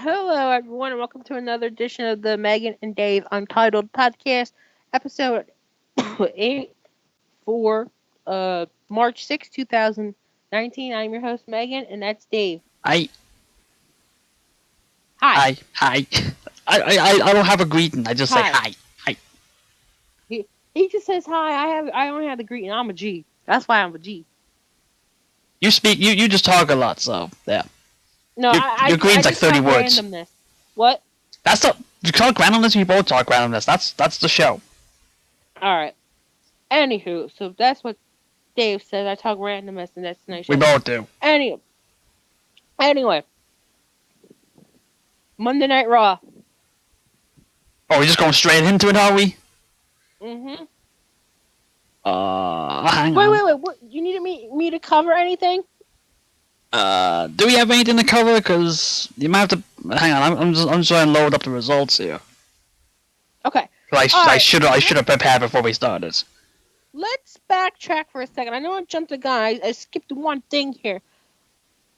Hello, everyone, and welcome to another edition of the Megan and Dave Untitled podcast, episode 8 for March 6th, 2019. I'm your host, Megan, and that's Dave. I, Hi. hi. I don't have a greeting. I just say Hi. hi. He just says hi. I only have the greeting. I'm a G. That's why I'm a G. You speak. You just talk a lot. So yeah. No, Your greeting's like 30 words. Randomness. What? That's the you talk randomness. We both talk randomness. That's the show. All right. Anywho, so that's what Dave says. I talk randomness, and that's nice. We both do. Anyway. Monday Night Raw. Oh, we're just going straight into it, are we? Mm-hmm. Hang on. Wait. What? You need me to cover anything? Do we have anything to cover? Because you might have to. Hang on. I'm just trying to load up the results here. Okay. I should have prepared before we started. Let's backtrack for a second. I know I jumped the gun. I skipped one thing here.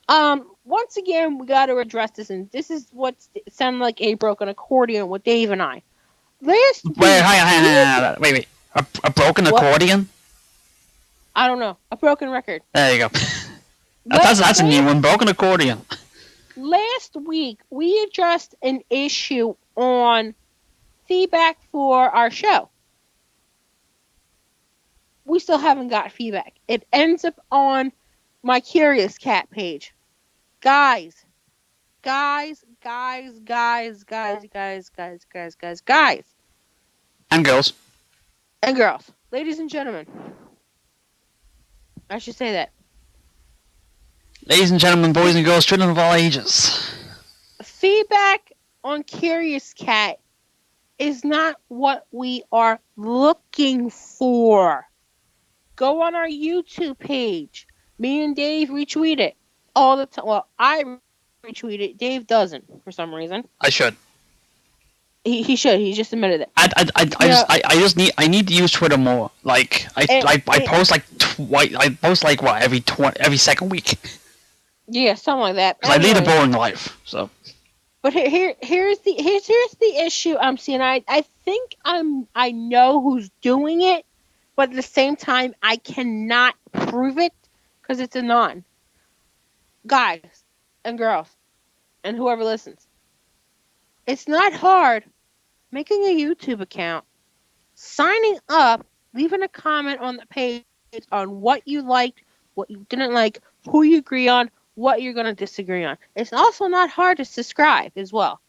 Once again, we got to address this, and this is what sounded like a broken accordion with Dave and I. Wait. A broken accordion? I don't know. A broken record. There you go. That's a new one. Broken accordion. Last week, we addressed an issue on feedback for our show. We still haven't got feedback. It ends up on my Curious Cat page. Guys. And girls. And girls. Ladies and gentlemen. I should say that. Ladies and gentlemen, boys and girls, children of all ages. Feedback on Curious Cat is not what we are looking for. Go on our YouTube page. Me and Dave retweet it all the time. Well, I retweet it. Dave doesn't for some reason. I should. He should. He just admitted it. I need to use Twitter more. Like I post like every second week. Yeah, something like that. Anyway, I lead a boring life, so. But here's the issue I'm seeing. I think I know who's doing it, but at the same time I cannot prove it because it's a non. Guys and girls and whoever listens. It's not hard making a YouTube account, signing up, leaving a comment on the page on what you liked, what you didn't like, who you agree on, what you're going to disagree on. It's also not hard to subscribe as well.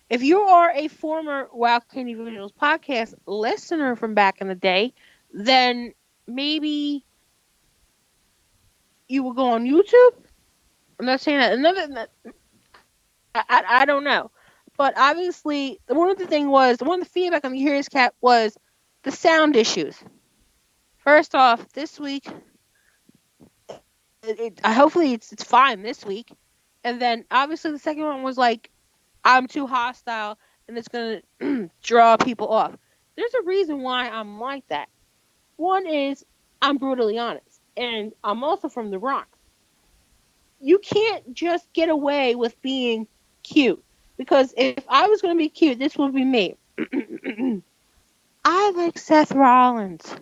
If you are a former Wow Candy Visuals podcast listener from back in the day, then maybe you will go on YouTube. I'm not saying that. I don't know. But obviously, one of the feedback on the Curious Cat was the sound issues. First off, this week, hopefully it's fine this week. And then, obviously, the second one was like, I'm too hostile, and it's going to draw people off. There's a reason why I'm like that. One is, I'm brutally honest. And I'm also from the Bronx. You can't just get away with being cute. Because if I was going to be cute, this would be me. I like Seth Rollins.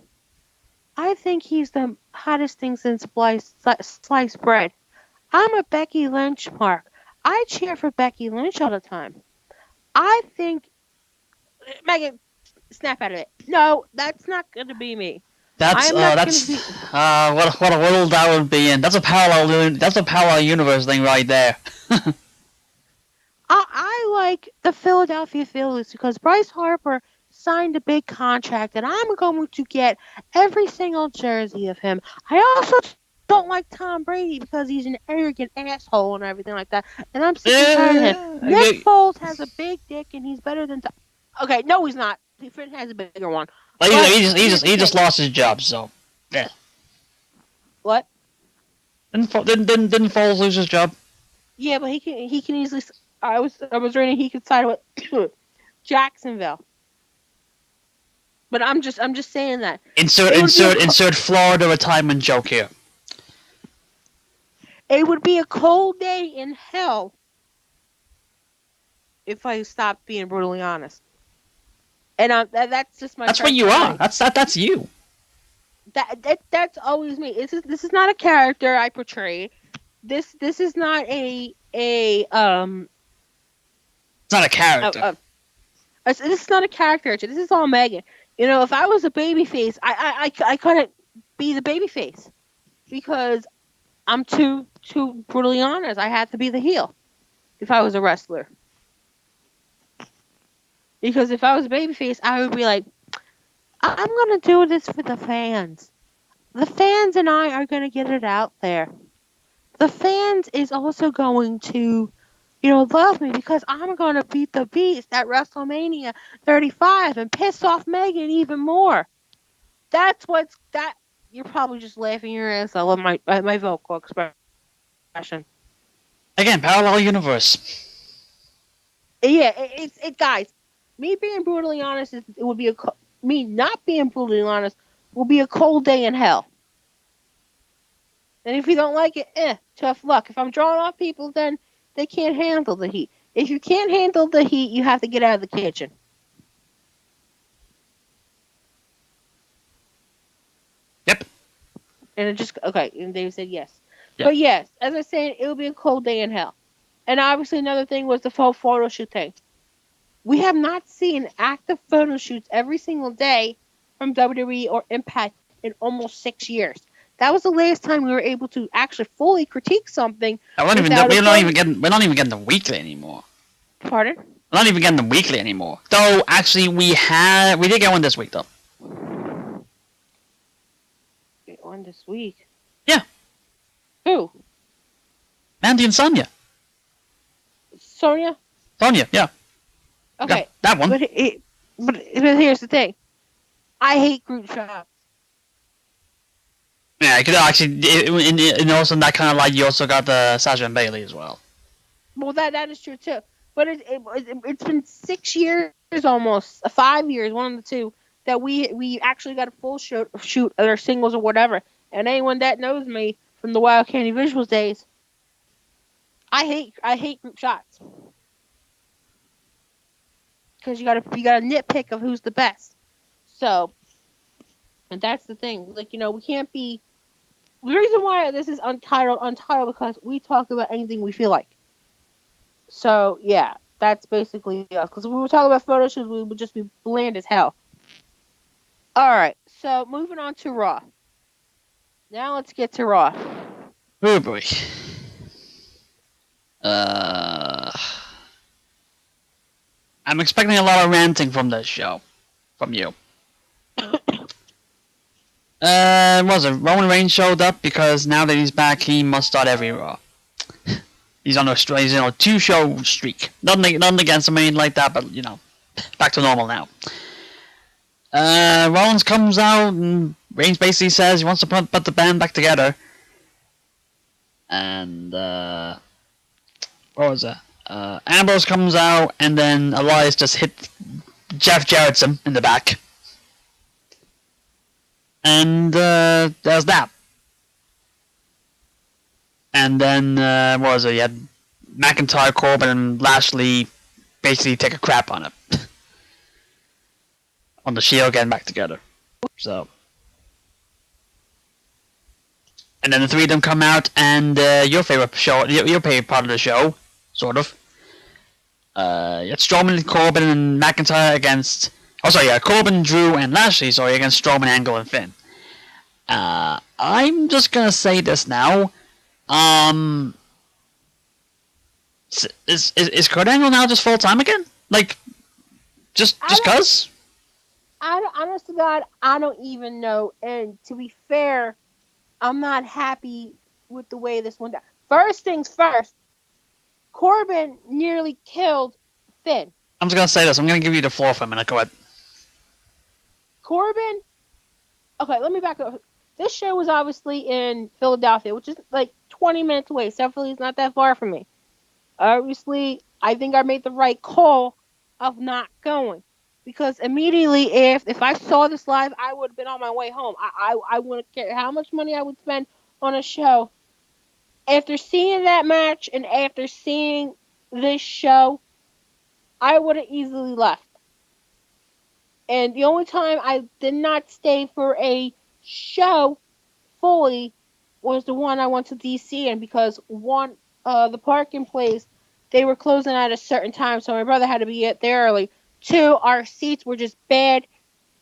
I think he's the hottest thing since sliced bread. I'm a Becky Lynch mark. I cheer for Becky Lynch all the time. I think... Megan, snap out of it. No, that's not going to be me. What a world that would be in. That's a parallel universe thing right there. I like the Philadelphia Phillies because Bryce Harper signed a big contract and I'm going to get every single jersey of him. I also don't like Tom Brady because he's an arrogant asshole and everything like that. And I'm sick and tired of him. Nick Foles has a big dick and he's better than Tom. Okay, no he's not. Finn has a bigger one. He just lost his job, so yeah. What? Didn't Foles lose his job? Yeah, but he can easily. I was reading he could side with Jacksonville. But I'm just saying that. Insert Florida retirement joke here. It would be a cold day in hell if I stop being brutally honest. And that's just my That's what you are. personality. That's you. That's always me. This is not a character I portray. This is not It's not a a, character. a this is not a character. This is all Megan. If I was a baby face, I couldn't be the baby face because I'm too brutally honest. I had to be the heel if I was a wrestler. Because if I was a babyface, I would be like, I'm gonna do this for the fans. The fans and I are gonna get it out there. The fans is also going to, love me because I'm gonna beat the Beast at WrestleMania 35 and piss off Megan even more. That's what's that. You're probably just laughing your ass off at my vocal expression. Again, parallel universe. Yeah, guys. Me being brutally honest it would be me not being brutally honest will be a cold day in hell. And if you don't like it, tough luck. If I'm drawing off people, then they can't handle the heat. If you can't handle the heat, you have to get out of the kitchen. Yep. And it just okay. And they said yes. Yep. But yes, as I said, it will be a cold day in hell. And obviously, another thing was the full photo shoot thing. We have not seen active photo shoots every single day from WWE or Impact in almost 6 years. That was the last time we were able to actually fully critique something. We're not even getting them weekly anymore. Pardon? We're not even getting them weekly anymore. Though actually we did get one this week though. Get one this week. Yeah. Who? Mandy and Sonya. Sonya? Sonya, yeah. Okay. Yeah, that one. But here's the thing. I hate group shots. Yeah, I could actually, and also in that kind of light, you also got the Sasha and Bailey as well. Well, that is true too. But it's been 6 years almost, 5 years, one of the two, that we actually got a full shoot or singles or whatever. And anyone that knows me from the Wild Candy Visuals days, I hate group shots because you gotta nitpick of who's the best. So, and that's the thing. Like we can't be. The reason why this is untitled because we talk about anything we feel like. So yeah, that's basically us. Because when we were talking about photo shoots, we would just be bland as hell. All right, so moving on to Raw. Now let's get to Raw. Oh boy. I'm expecting a lot of ranting from this show, from you. Was it Roman Reigns showed up because now that he's back, he must start every Raw. He's on a 2-show streak. Nothing against him, anything like that, but back to normal now. Rollins comes out and Reigns basically says he wants to put the band back together. And what was it? Ambrose comes out and then Elias just hit Jeff Jarrett's him in the back. And there's that. And then what was it? You had McIntyre, Corbin, and Lashley basically take a crap on it. On the Shield getting back together. So. And then the three of them come out, and your favorite show, your favorite part of the show, sort of. You had Strowman, Corbin, and McIntyre against. Oh, sorry, yeah, Corbin, Drew, and Lashley, sorry, against Strowman, Angle, and Finn. I'm just gonna say this now. Is Kurt Angle now just full time again? Like, just cause? Honest to God, I don't even know. And to be fair, I'm not happy with the way this went down. First things first, Corbin nearly killed Finn. I'm just gonna say this. I'm gonna give you the floor for a minute. Go ahead. Corbin. Okay, let me back up. This show was obviously in Philadelphia, which is like 20 minutes away. South Philly's not that far from me. Obviously, I think I made the right call of not going. Because immediately, if I saw this live, I would have been on my way home. I wouldn't care how much money I would spend on a show. After seeing that match and after seeing this show, I would have easily left. And the only time I did not stay for a show fully was the one I went to DC in, because one, the parking place, they were closing at a certain time, so my brother had to be there early. Two, our seats were just bad,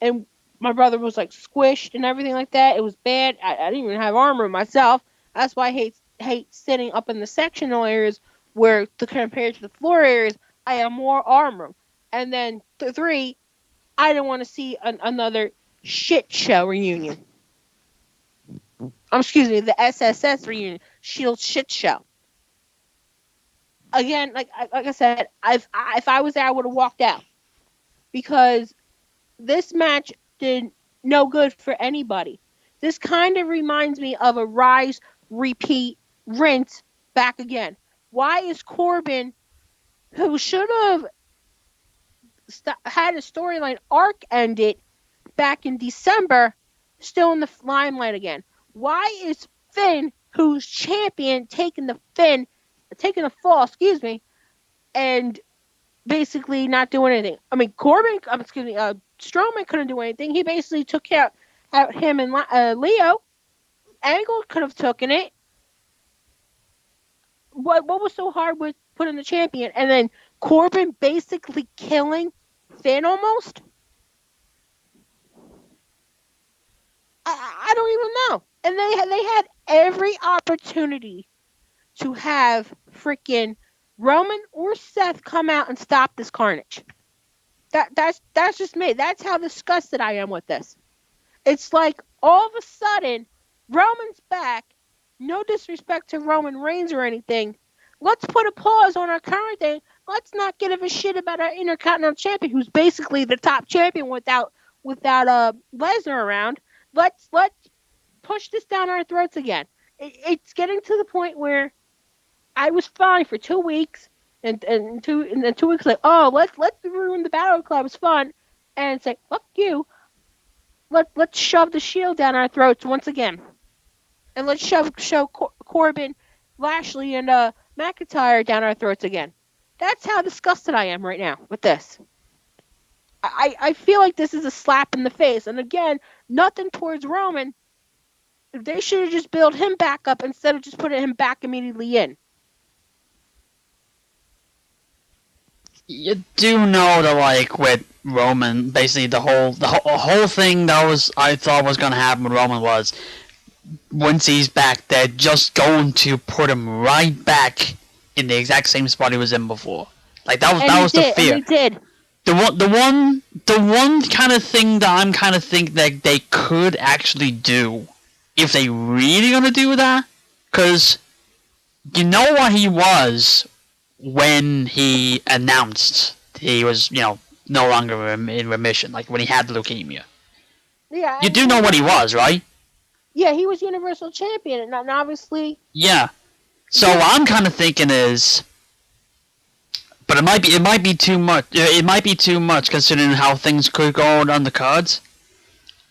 and my brother was like squished and everything like that. It was bad. I didn't even have arm room myself. That's why I hate sitting up in the sectional areas where, compared to the floor areas, I have more arm room. And then three, I didn't want to see another shit show reunion. Excuse me, the SSS reunion, Shield shit show. Again, like I said, if I was there, I would have walked out, because this match did no good for anybody. This kind of reminds me of a rise, repeat, rinse back again. Why is Corbin, who should have had a storyline arc ended back in December, still in the limelight again? Why is Finn, who's champion, taking the fall, and basically not doing anything? I mean, Strowman couldn't do anything. He basically took out him and Leo. Angle could have taken it. What was so hard with putting the champion, and then Corbin basically killing Finn almost? I don't even know. And they had every opportunity to have freaking Roman or Seth come out and stop this carnage. That's just me. That's how disgusted I am with this. It's like all of a sudden Roman's back. No disrespect to Roman Reigns or anything. Let's put a pause on our current thing. Let's not give a shit about our Intercontinental Champion, who's basically the top champion without Lesnar around. Let's push this down our throats again. It's getting to the point where I was fine for 2 weeks, and 2 weeks like, oh, let's ruin the Battle Club. It's fun, and it's like, fuck you. Let's shove the Shield down our throats once again, and let's shove Corbin, Lashley, and McIntyre down our throats again. That's how disgusted I am right now with this. I feel like this is a slap in the face, and again, nothing towards Roman. They should have just built him back up instead of just putting him back immediately in. You do know that, like, with Roman, basically the whole thing that I thought was gonna happen with Roman was, once he's back, they're just going to put him right back in the exact same spot he was in before. Like that was the fear. And he did. The one kind of thing that I'm kind of think that they could actually do, if they really gonna do that, because you know what he was when he announced he was, no longer in remission, like when he had leukemia. Yeah. You do know what he was, right? Yeah, he was Universal Champion, and obviously. Yeah. So what I'm kind of thinking is, but it might be too much. It might be too much considering how things could go on the cards.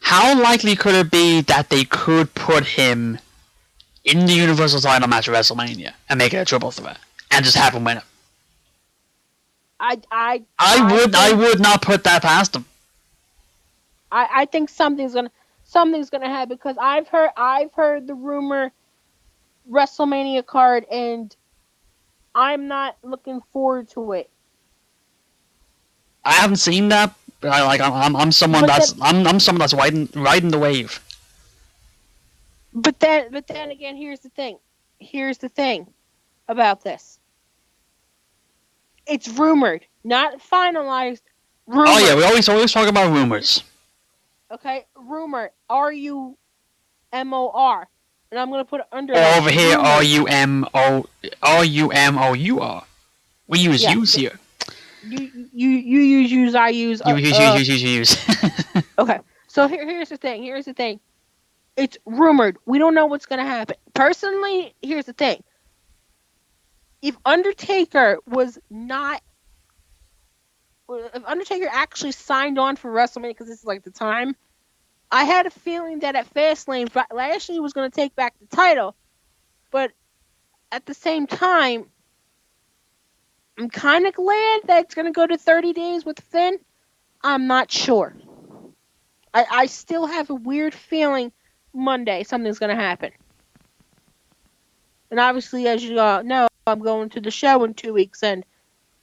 How likely could it be that they could put him in the Universal title match at WrestleMania and make it a triple threat and just have him win it? I would not put that past him. I think something's gonna happen, because I've heard the rumor WrestleMania card, and I'm not looking forward to it. I haven't seen that. I'm someone that's riding the wave. But then again, here's the thing about this. It's rumored, not finalized. Rumored. Oh yeah, we always talk about rumors. Okay, rumor. RUMOR, and I'm gonna put it under. Over here, RUMOUR. We use use here. You use, I use. Use. Okay, so here's the thing. It's rumored. We don't know what's gonna happen. Personally, here's the thing. If Undertaker actually signed on for WrestleMania, because this is like the time, I had a feeling that at Fastlane, Lashley was going to take back the title. But at the same time, I'm kind of glad that it's going to go to 30 days with Finn. I'm not sure. I still have a weird feeling Monday something's going to happen. And obviously, as you know, I'm going to the show in 2 weeks, and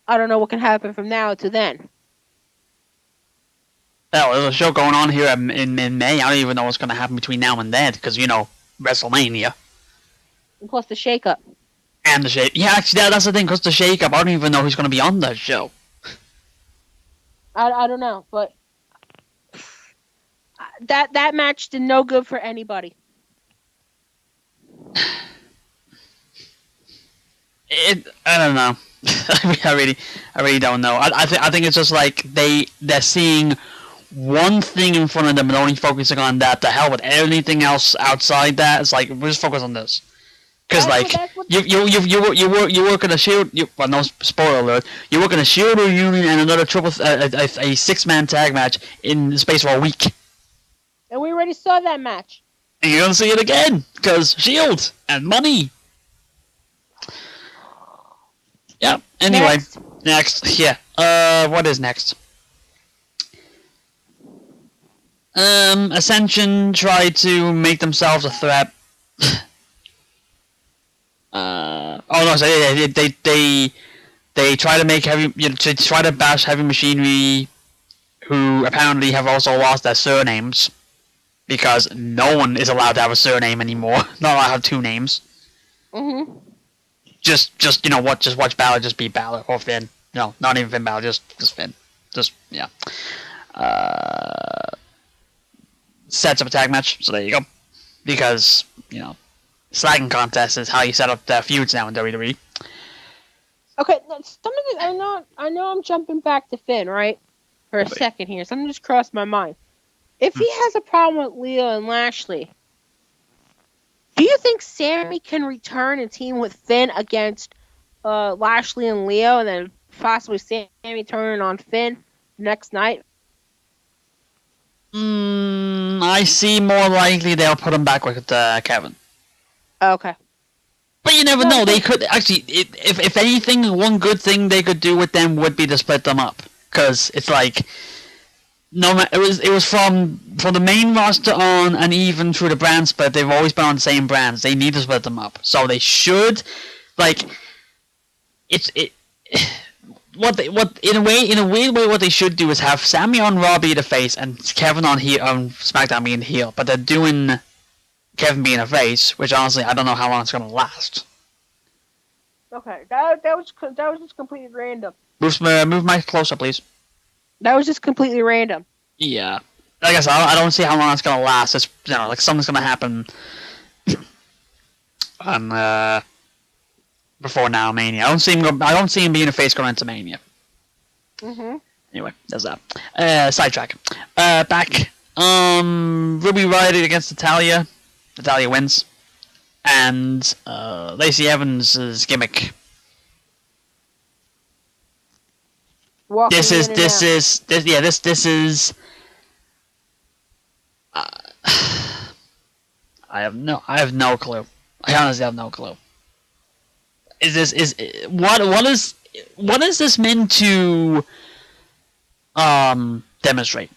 I don't know what can happen from now to then. Oh, there's a show going on here in May. I don't even know what's going to happen between now and then because, WrestleMania. And plus the shakeup. And the shake. Yeah, actually, that's the thing, because the shake-up, I don't even know who's going to be on that show. I don't know, but that match did no good for anybody. I don't know. I really don't know. I think it's just like they're seeing one thing in front of them and only focusing on that. The hell with anything else outside that. It's like, we'll just focus on this. Because you work in a Shield. Well, no spoiler alert. You work in a Shield reunion and another a 6-man tag match in the space of a week. And we already saw that match. And you're gonna see it again because Shield and money. Yeah. Anyway, next. Yeah. What is next? Ascension tried to make themselves a threat. They try to make try to bash Heavy Machinery, who apparently have also lost their surnames, because no one is allowed to have a surname anymore. Not allowed to have 2 names. Mhm. Just watch Balor just beat Balor or Finn. No, not even Finn Balor, just Finn. Yeah. Sets up a tag match, so there you go. Because slagging contest is how you set up the feuds now in WWE. Okay, I know I'm jumping back to Finn, right? For a second here. Something just crossed my mind. If he has a problem with Leo and Lashley, do you think Sammy can return and team with Finn against Lashley and Leo, and then possibly Sammy turning on Finn next night? I see more likely they'll put him back with Kevin. Okay. But you never know. They could actually, if anything, one good thing they could do with them would be to split them up, because it's like, it was from the main roster on, and even through the brand split, they've always been on the same brands. They need to split them up, so they should, in a weird way, what they should do is have Sammy on Raw be the face and Kevin on SmackDown being the heel, but they're doing Kevin being a face, which honestly I don't know how long it's gonna last. Okay, that was just completely random. Move my close up, please. That was just completely random. Yeah, like I said, I don't see how long it's gonna last. It's like something's gonna happen on before now Mania. I don't see him being a face going into Mania. Mhm. Anyway, there's that. Sidetrack. Back. Ruby Riott against Natalya. Natalya wins. And Lacey Evans' gimmick. This is I have no clue. I honestly have no clue. What is this meant to demonstrate?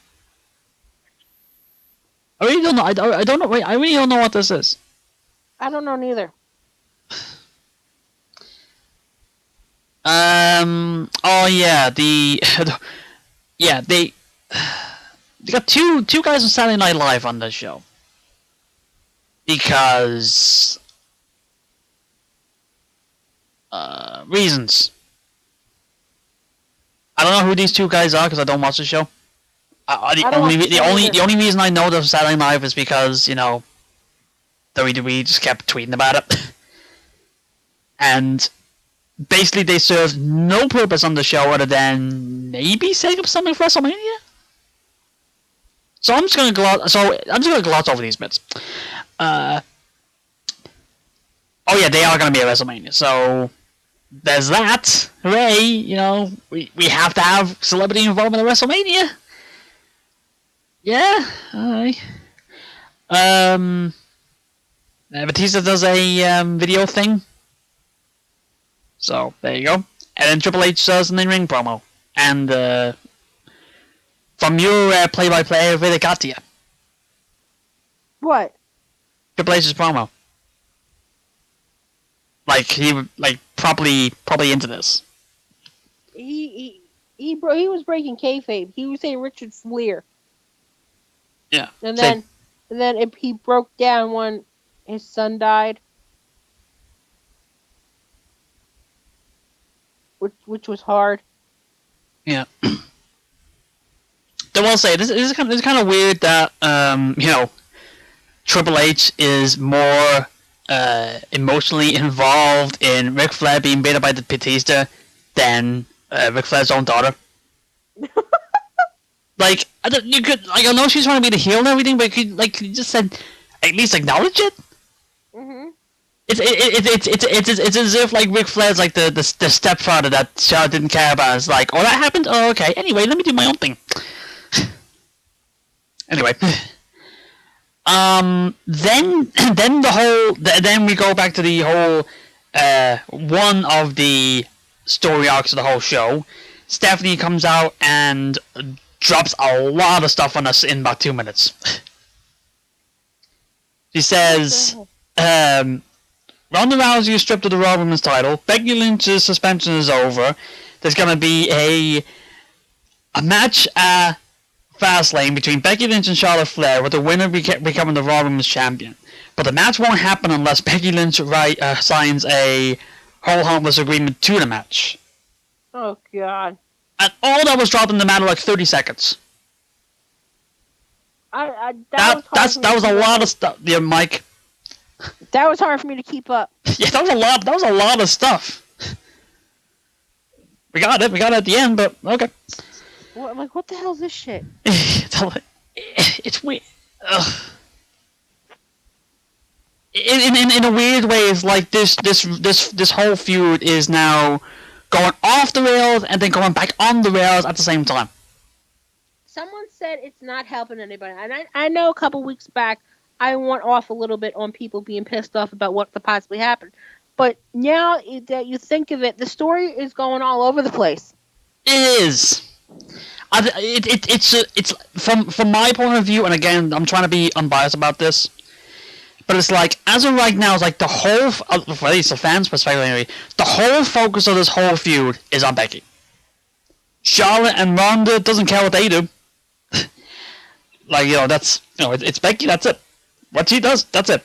I really don't know. I don't know. Wait, I really don't know what this is. I don't know neither. Oh yeah. They got two guys on Saturday Night Live on this show because reasons. I don't know who these 2 guys are because I don't watch the show. The only reason I know they're Saturday Night Live is because WWE just kept tweeting about it, and basically they served no purpose on the show other than maybe setting up something for WrestleMania. So I'm just gonna gloss over these bits. Oh yeah, they are gonna be at WrestleMania. So there's that. Hooray! We have to have celebrity involvement at WrestleMania. Yeah. Alright. Batista does a video thing. So there you go. And then Triple H does an in-ring promo. And from your play-by-play, it really got to you. What? Triple H's promo. Like he probably into this. He was breaking kayfabe. He was saying Richard Fleer. Yeah. And then he broke down when his son died. Which was hard. Yeah. I will say this is kind of weird that Triple H is more emotionally involved in Ric Flair being beaten by the Batista than Ric Flair's own daughter. Like I know she's trying to be the heel and everything, but you just said at least acknowledge it. Mhm. It's as if like Ric Flair's like the stepfather that Charlotte didn't care about. It's like, oh, that happened. Oh, okay. Anyway, let me do my own thing. Anyway, then we go back to the whole one of the story arcs of the whole show. Stephanie comes out and drops a lot of stuff on us in about 2 minutes. She says, Ronda Rousey is stripped of the Raw Women's title. Becky Lynch's suspension is over. There's going to be a match at Fastlane between Becky Lynch and Charlotte Flair, with the winner becoming the Raw Women's champion. But the match won't happen unless Becky Lynch signs a hold harmless agreement to the match. Oh God! And all that was dropped in the matter of like 30 seconds. That was a lot of stuff. Yeah, Mike. That was hard for me to keep up. Yeah, that was a lot. That was a lot of stuff. We got it. We got it at the end, but okay. I'm like, what the hell is this shit? It's weird. Ugh. In a weird way, it's like this whole feud is now going off the rails and then going back on the rails at the same time. Someone said it's not helping anybody, and I know a couple weeks back I went off a little bit on people being pissed off about what could possibly happen, but now that you think of it, the story is going all over the place. It is. It's from my point of view, and again, I'm trying to be unbiased about this, but it's like, as of right now, it's like the whole, at least the fans' perspective anyway, the whole focus of this whole feud is on Becky. Charlotte and Ronda doesn't care what they do. Like, it's Becky, that's it. What she does, that's it.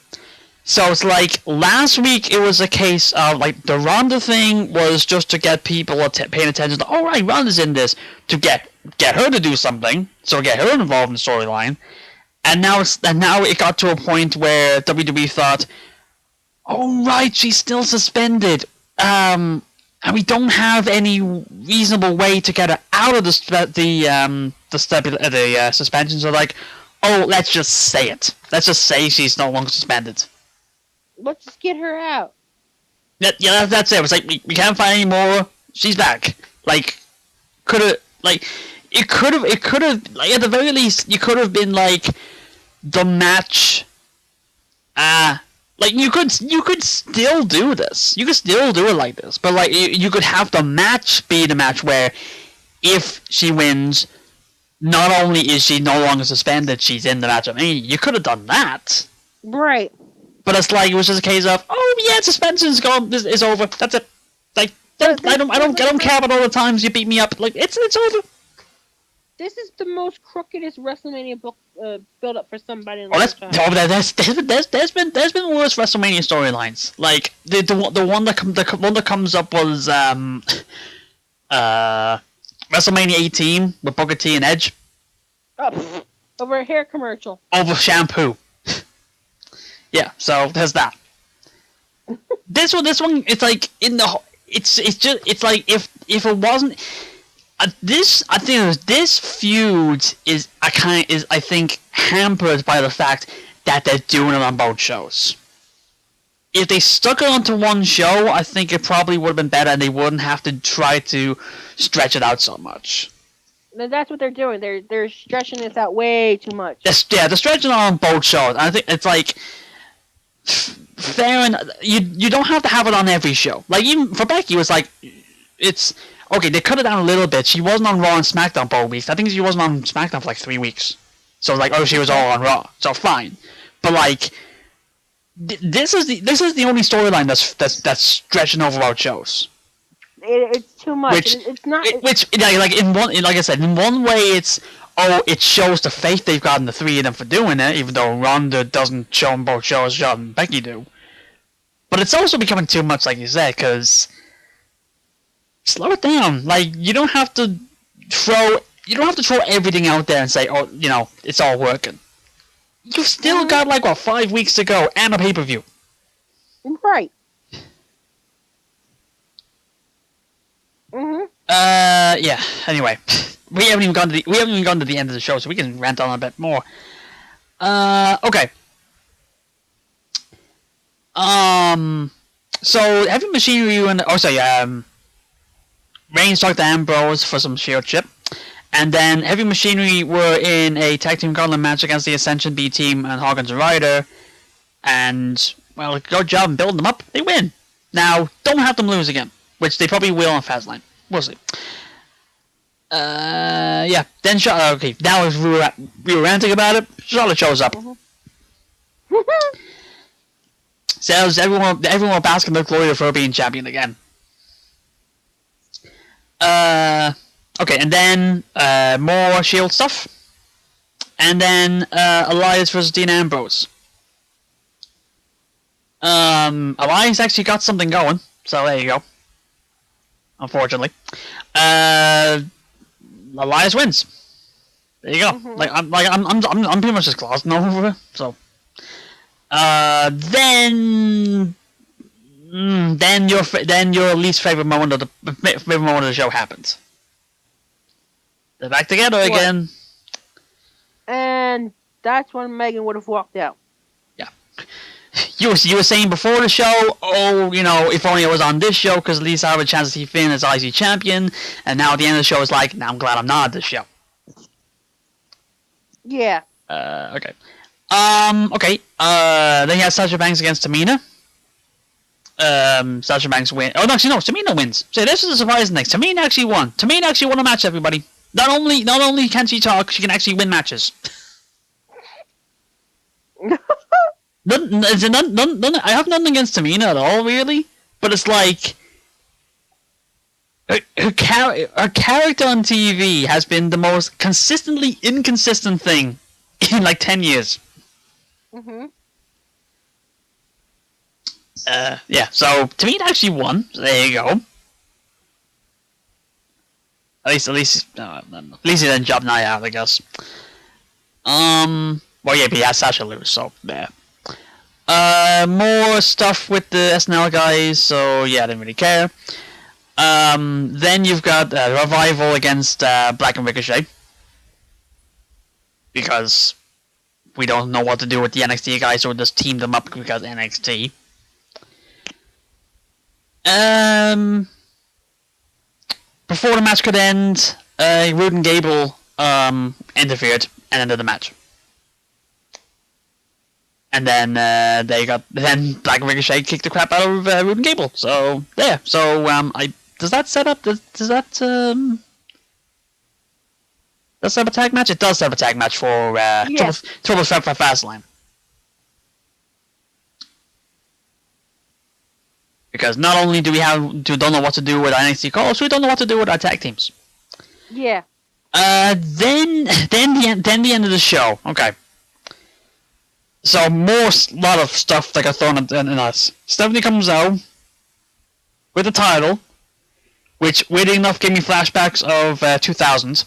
So it's like, last week it was a case of, like, the Ronda thing was just to get people paying attention to, oh right, Ronda's in this, to get her to do something, so get her involved in the storyline. And now it got to a point where WWE thought, oh right, she's still suspended, and we don't have any reasonable way to get her out of the suspension. So like, oh, let's just say it. Let's just say she's no longer suspended. Let's just get her out. Yeah, that's it. It was like, we can't find any more. She's back. Like, it could have, like, at the very least, you could have been like, the match, like, you could still do this. You could still do it like this. But, like, you could have the match be the match where, if she wins, not only is she no longer suspended, she's in the match. I mean, you could have done that. Right. But it's like, it was just a case of, oh yeah, suspension's gone, it's over, that's it. Like, I don't care about all the times you beat me up. Like, it's over. This is the most crookedest WrestleMania book build up for somebody in there's been worse WrestleMania storylines. Like, the one that comes up was WrestleMania 18 with Booker T and Edge. Oh, over a hair commercial. Over shampoo. Yeah, so there's that. This one, it's like it's like if it wasn't this, I think this feud is I think hampered by the fact that they're doing it on both shows. If they stuck it onto one show, I think it probably would have been better, and they wouldn't have to try to stretch it out so much. That's what they're doing. They're stretching this out way too much. They're stretching it on both shows. I think it's like, fair enough. You don't have to have it on every show. Like, even for Becky, it was like, it's okay. They cut it down a little bit. She wasn't on Raw and SmackDown both weeks. I think she wasn't on SmackDown for like 3 weeks. So it's like, oh, she was all on Raw. So fine, but like, this is the only storyline that's stretching over our shows. It's too much. It's not. Like I said, in one way, it shows the faith they've got in the three of them for doing it, even though Ronda doesn't show them both shows, Charlotte and Becky do. But it's also becoming too much, like you said, because slow it down. Like, you don't have to throw everything out there and say, oh, it's all working. You've still got 5 weeks to go and a pay-per-view. Right. Mhm. Yeah. Anyway, we haven't even gone to the end of the show, so we can rant on a bit more. Okay. So Heavy Machinery Reigns talked to Ambrose for some Shield chip, and then Heavy Machinery were in a tag team gauntlet match against the Ascension B Team and Hawkins and Ryder, and good job in building them up. They win. Now, don't have them lose again, which they probably will on Fastlane. We'll see. Yeah. Then okay. Now as we were ranting about it, Charlotte shows up. Says everyone were basking their glory for being champion again. Okay, and then more Shield stuff, and then Elias versus Dean Ambrose. Elias actually got something going, so there you go. Unfortunately, Elias wins. There you go. Mm-hmm. I'm pretty much just glossing over it. So, then your least favorite moment of the show happens. They're back together again. And that's when Megan would have walked out. Yeah. You were saying before the show, if only I was on this show, because at least I have a chance to see Finn as IC champion. And now at the end of the show, it's like, now I'm glad I'm not at this show. Yeah. Okay. Okay. Then you have Sasha Banks against Tamina. Sasha Banks wins. Oh, no, actually, no. Tamina wins. So this is a surprising thing. Tamina actually won. Tamina actually won a match, everybody. Not only can she talk, she can actually win matches. I have nothing against Tamina at all, really. But it's like her character on TV has been the most consistently inconsistent thing in 10 years. Mhm. Yeah. So Tamina actually won. So there you go. At least he didn't job Nia out, I guess. Well, yeah, but he has Sasha lose, so yeah. More stuff with the SNL guys, so yeah, I didn't really care. Then you've got Revival against Black and Ricochet, because we don't know what to do with the NXT guys, so we'll just team them up because NXT. Before the match could end, Rude and Gable interfered and ended the match. And then Black and Ricochet kicked the crap out of Rude and Gable. So there. So does that set up a tag match? It does set up a tag match for Triple Threat for Fastlane. Because not only do we don't know what to do with NXT calls, we don't know what to do with our tag teams. Yeah. Then the end of the show. Okay. So lot of stuff that got thrown in us. Stephanie comes out with the title, which weirdly enough gave me flashbacks of 2000.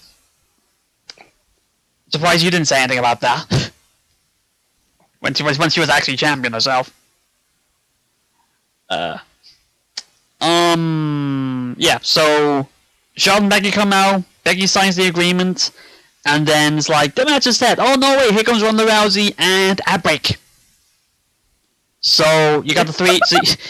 Surprised you didn't say anything about that. when she was actually champion herself. Yeah, so Charlotte and Becky come out, Becky signs the agreement, and then it's like, the match is set. Oh no, wait, here comes Ronda Rousey, and ad break. So you got the three.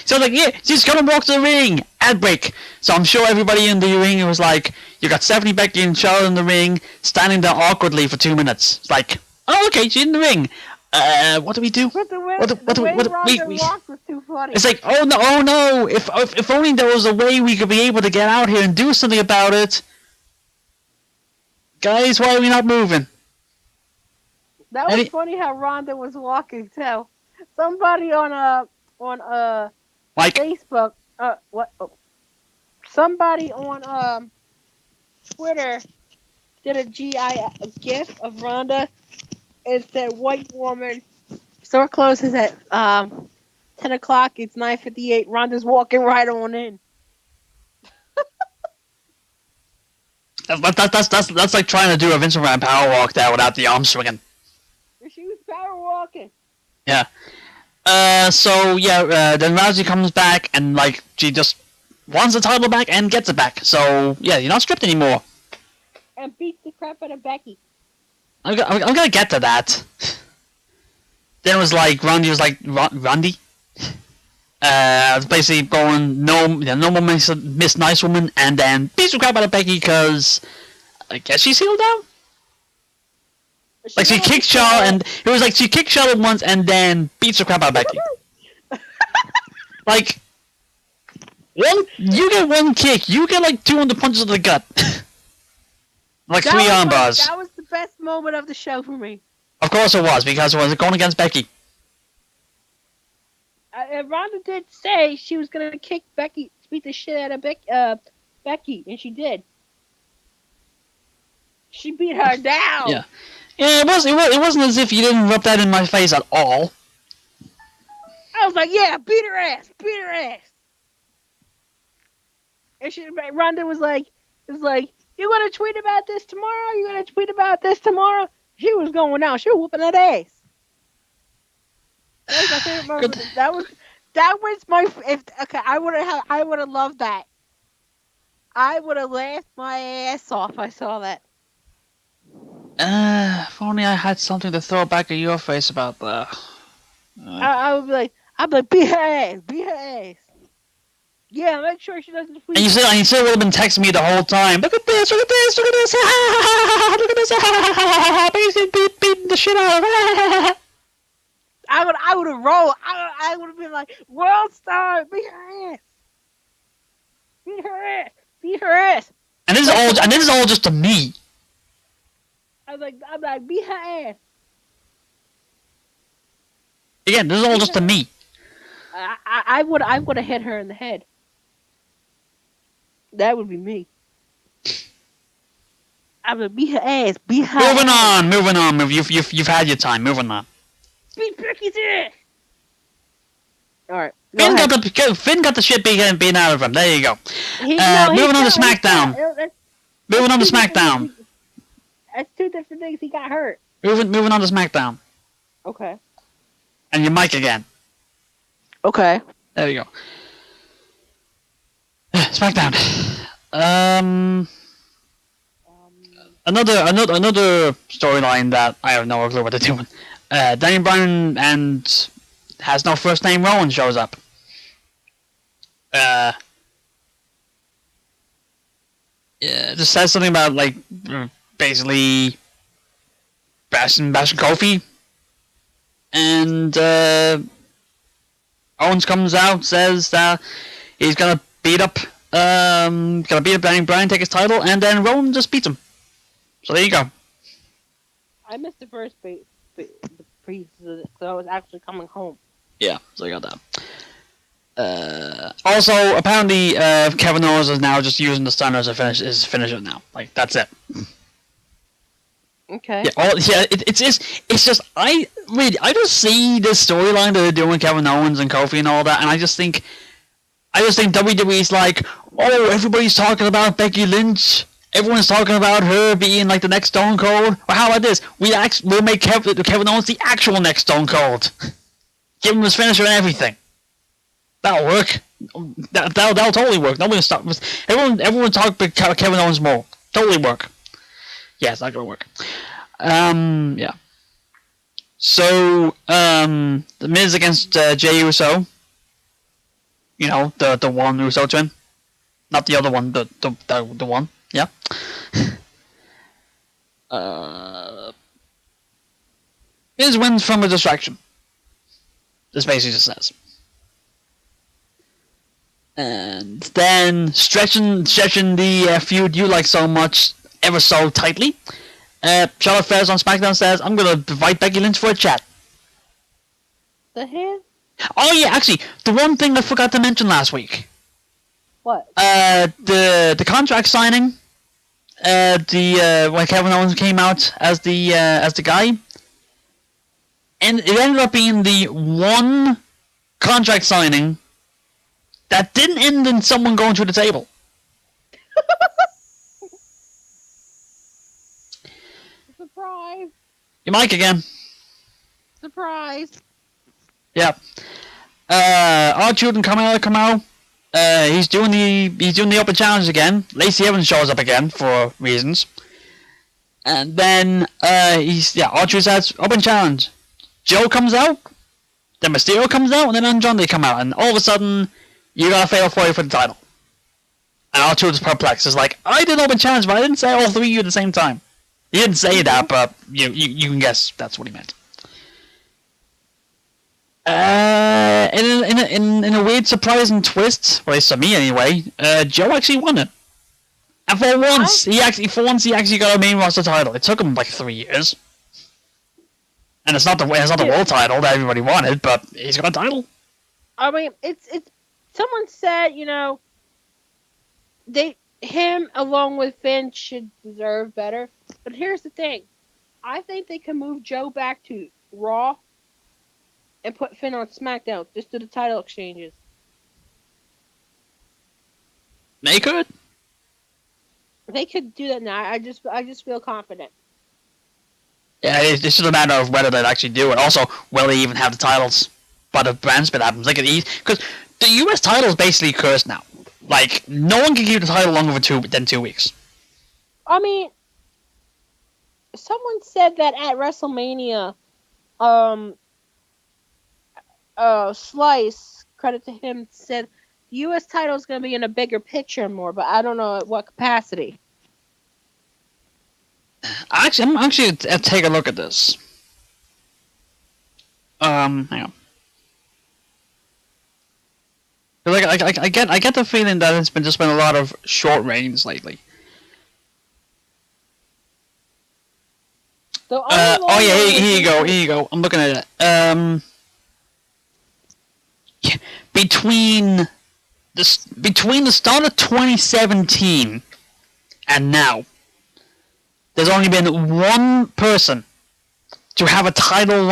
So like, yeah, she's gonna walk to the ring. Ad break. So I'm sure everybody in the ring was like, you got Stephanie, Becky, and Charlotte in the ring, standing there awkwardly for 2 minutes. It's like, oh okay, she's in the ring. What do we do? But the way, What the do way Ronda we walked was too funny. It's like, oh no! If only there was a way we could be able to get out here and do something about it. Guys, why are we not moving? That was funny how Ronda was walking too. Somebody on Like, Facebook, what? Oh, somebody on Twitter did a GIF of Ronda. It said, "White woman, store closes at 10 o'clock. It's 9:58. Ronda's walking right on in." that's like trying to do a Vince McMahon power walk there without the arm swinging. She was power walking. Yeah. Then Rousey comes back and like she just wants the title back and gets it back. So yeah, you're not stripped anymore. And beats the crap out of Becky. I'm gonna get to that. Then it was like Randy was like Randy. Basically going no more Miss Nice Woman, and then beats the crap out of Becky because I guess she's healed now. Like she kicked Charlotte, and it was like she kicked Charlotte once and then beats the crap out of Becky. Like, you get one kick, you get like 200 punches to the gut. Like that 3 arm bars. That was the best moment of the show for me. Of course it was, because it was going against Becky. Ronda did say she was gonna kick Becky, beat the shit out of Becky, and she did. She beat her down. Yeah. Yeah, it wasn't as if you didn't rub that in my face at all. I was like, yeah, beat her ass. And Ronda was like, you gonna tweet about this tomorrow? She was going out. She was whooping that ass. That was my favorite moment. That was my. I would have loved that. I would have laughed my ass off. I saw that. If only I had something to throw back at your face about that. I would be like, beat her ass. Yeah, make sure she doesn't tweet. And you still would have been texting me the whole time. Look at this. Look at this. Beating the shit out of her. I would have rolled. I would have been like, World Star, beat her ass. And this is all just to me. I'm like, beat her ass. Again, this is all just to me. I would have hit her in the head. That would be me. I would beat her ass. Moving on. You've had your time. Moving on. Beat Becky's ass. All right. Finn got the shit beaten out of him. There you go. Moving on to SmackDown. That's two different things. He got hurt. Moving on to SmackDown. Okay. And your mic again. Okay. There you go. SmackDown. Another storyline that I have no clue what they're doing. Daniel Bryan and has no first name Rowan shows up. Just says something about like basically bashing Kofi, and Owens comes out, says that he's gonna beat up Daniel Bryan, take his title, and then Rowan just beats him. So there you go. I missed the first piece, so I was actually coming home. Yeah, so I got that. Also, apparently, Kevin Owens is now just using the stunner as his finisher now. Like, that's it. Okay. Yeah, it's just I just see this storyline that they're doing Kevin Owens and Kofi and all that, and I just think WWE's like, oh, everybody's talking about Becky Lynch. Everyone's talking about her being like the next Stone Cold. Well, how about this? We'll make Kevin Owens the actual next Stone Cold. Give him his finisher and everything. That'll work. That'll totally work. Nobody will stop. Everyone talk about Kevin Owens more. Totally work. Yeah, it's not gonna work. Yeah. So, The Miz against Jey Uso. You know, the one Uso twin, not the other one. The one. Yeah. Miz wins from a distraction. This basically just says. And then stretching the feud you like so much ever so tightly. Charlotte Flair on SmackDown says, "I'm gonna invite Becky Lynch for a chat." The hell? Oh yeah, actually, the one thing I forgot to mention last week. What? The contract signing. When Kevin Owens came out as the guy, and it ended up being the one contract signing that didn't end in someone going through the table. Surprise! Your mic again. Surprise! Yeah. R-Truth and Camaro. He's doing the open challenge again. Lacey Evans shows up again for reasons. And then R-Truth says open challenge. Joe comes out, then Mysterio comes out, and then Andrade come out, and all of a sudden you got a fatal 4 for the title. And R-Truth is perplexed. It's like, I did open challenge, but I didn't say all three of you at the same time. He didn't say that, but you can guess that's what he meant. In a weird, surprising twist, well, at least to me anyway, Joe actually won it. And for once, he actually got a main roster title. It took him like 3 years. And it's not the world title that everybody wanted, but he's got a title. I mean, it's someone said, him along with Finn should deserve better. But here's the thing. I think they can move Joe back to Raw and put Finn on SmackDown. Just do the title exchanges. They could. They could do that now. I just feel confident. Yeah, it's just a matter of whether they'd actually do it. Also, will they even have the titles by the brand split happens? Like because the US title is basically cursed now. Like, no one can keep the title longer than 2 weeks. I mean, someone said that at WrestleMania, Slice, credit to him, said the U.S. title is going to be in a bigger picture more, but I don't know at what capacity. I'm actually take a look at this. Hang on. Like I get the feeling that it's been a lot of short reigns lately. Here you go. I'm looking at it. Between the start of 2017 and now, there's only been one person to have a title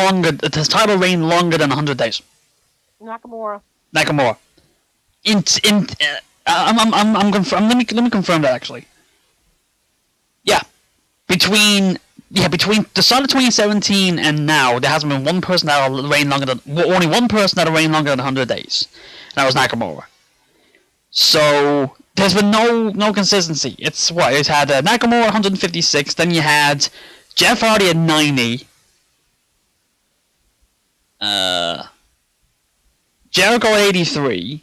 reign longer than 100 days. Nakamura. Let me confirm that actually. Yeah, between the start of 2017 and now, there hasn't been one person that'll reign longer than 100 days. And that was Nakamura. So there's been no consistency. It's had Nakamura 156, then you had Jeff Hardy at 90. Jericho at 83.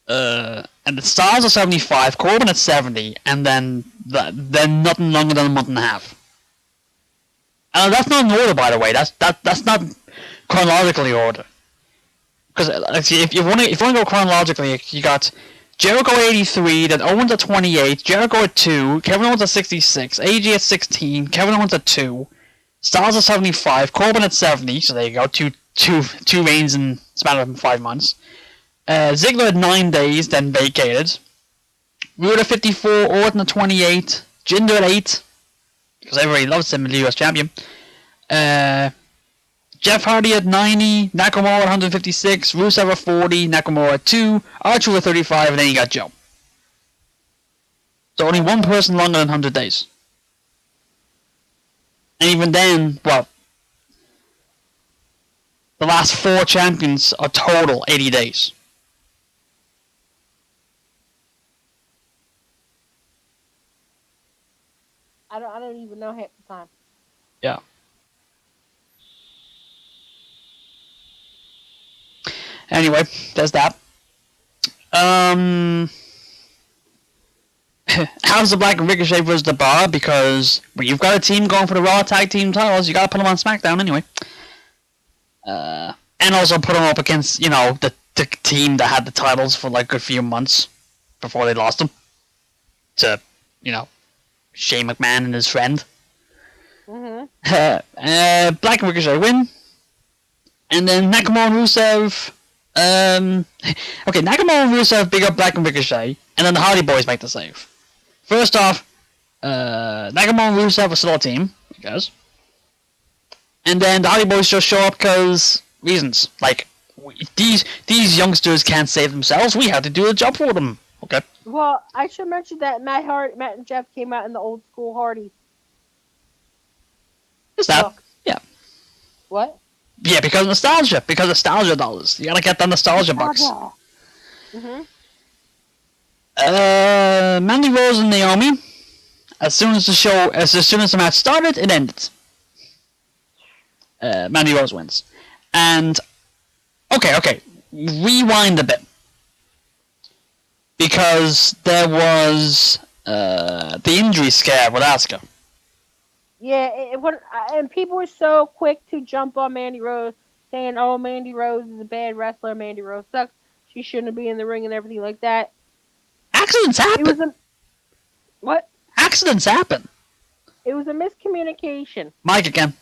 And the Styles at 75, Corbin at 70, and then nothing longer than a month and a half. That's not in order, by the way. That's not chronologically order. Because if you want to go chronologically, you got Jericho at 83, then Owens at 28, Jericho at 2, Kevin Owens at 66, AJ at 16, Kevin Owens at 2, Styles at 75, Corbin at 70. So there you go, two reigns in a span of 5 months. Ziggler at 9 days, then vacated. Rude at 54, Orton at 28, Jinder at 8, because everybody loves him as the US champion. Jeff Hardy at 90, Nakamura at 156, Rusev at 40, Nakamura at 2, R-Truth at 35, and then you got Joe. So only one person longer than 100 days. And even then, the last 4 champions are total 80 days. I don't even know half the time. Yeah. Anyway, there's that. How's the Black and Ricochet versus the Bar? Because when you've got a team going for the Raw Tag Team titles, you gotta put them on SmackDown anyway. And also put them up against, the team that had the titles for like a few months before they lost them to, Shane McMahon and his friend. Mm-hmm. Black and Ricochet win. And then Nakamura and Rusev. Nakamura and Rusev big up Black and Ricochet. And then the Hardy Boys make the save. First off, Nakamura and Rusev are still a team, I guess. And then the Hardy Boys just show up because reasons. Like, these youngsters can't save themselves. We have to do a job for them. Okay. Well, I should mention that Matt and Jeff came out in the old school Hardy. Is that? Yeah. What? Yeah, because nostalgia. Because nostalgia dollars. You gotta get the nostalgia bucks. Mm-hmm. Mandy Rose and Naomi. As soon as the match started, it ended. Mandy Rose wins. And okay. Rewind a bit. Because there was the injury scare with Asuka. Yeah, and people were so quick to jump on Mandy Rose, saying, "Oh, Mandy Rose is a bad wrestler. Mandy Rose sucks. She shouldn't be in the ring and everything like that." Accidents happen. What? Accidents happen. It was a miscommunication. Mike again.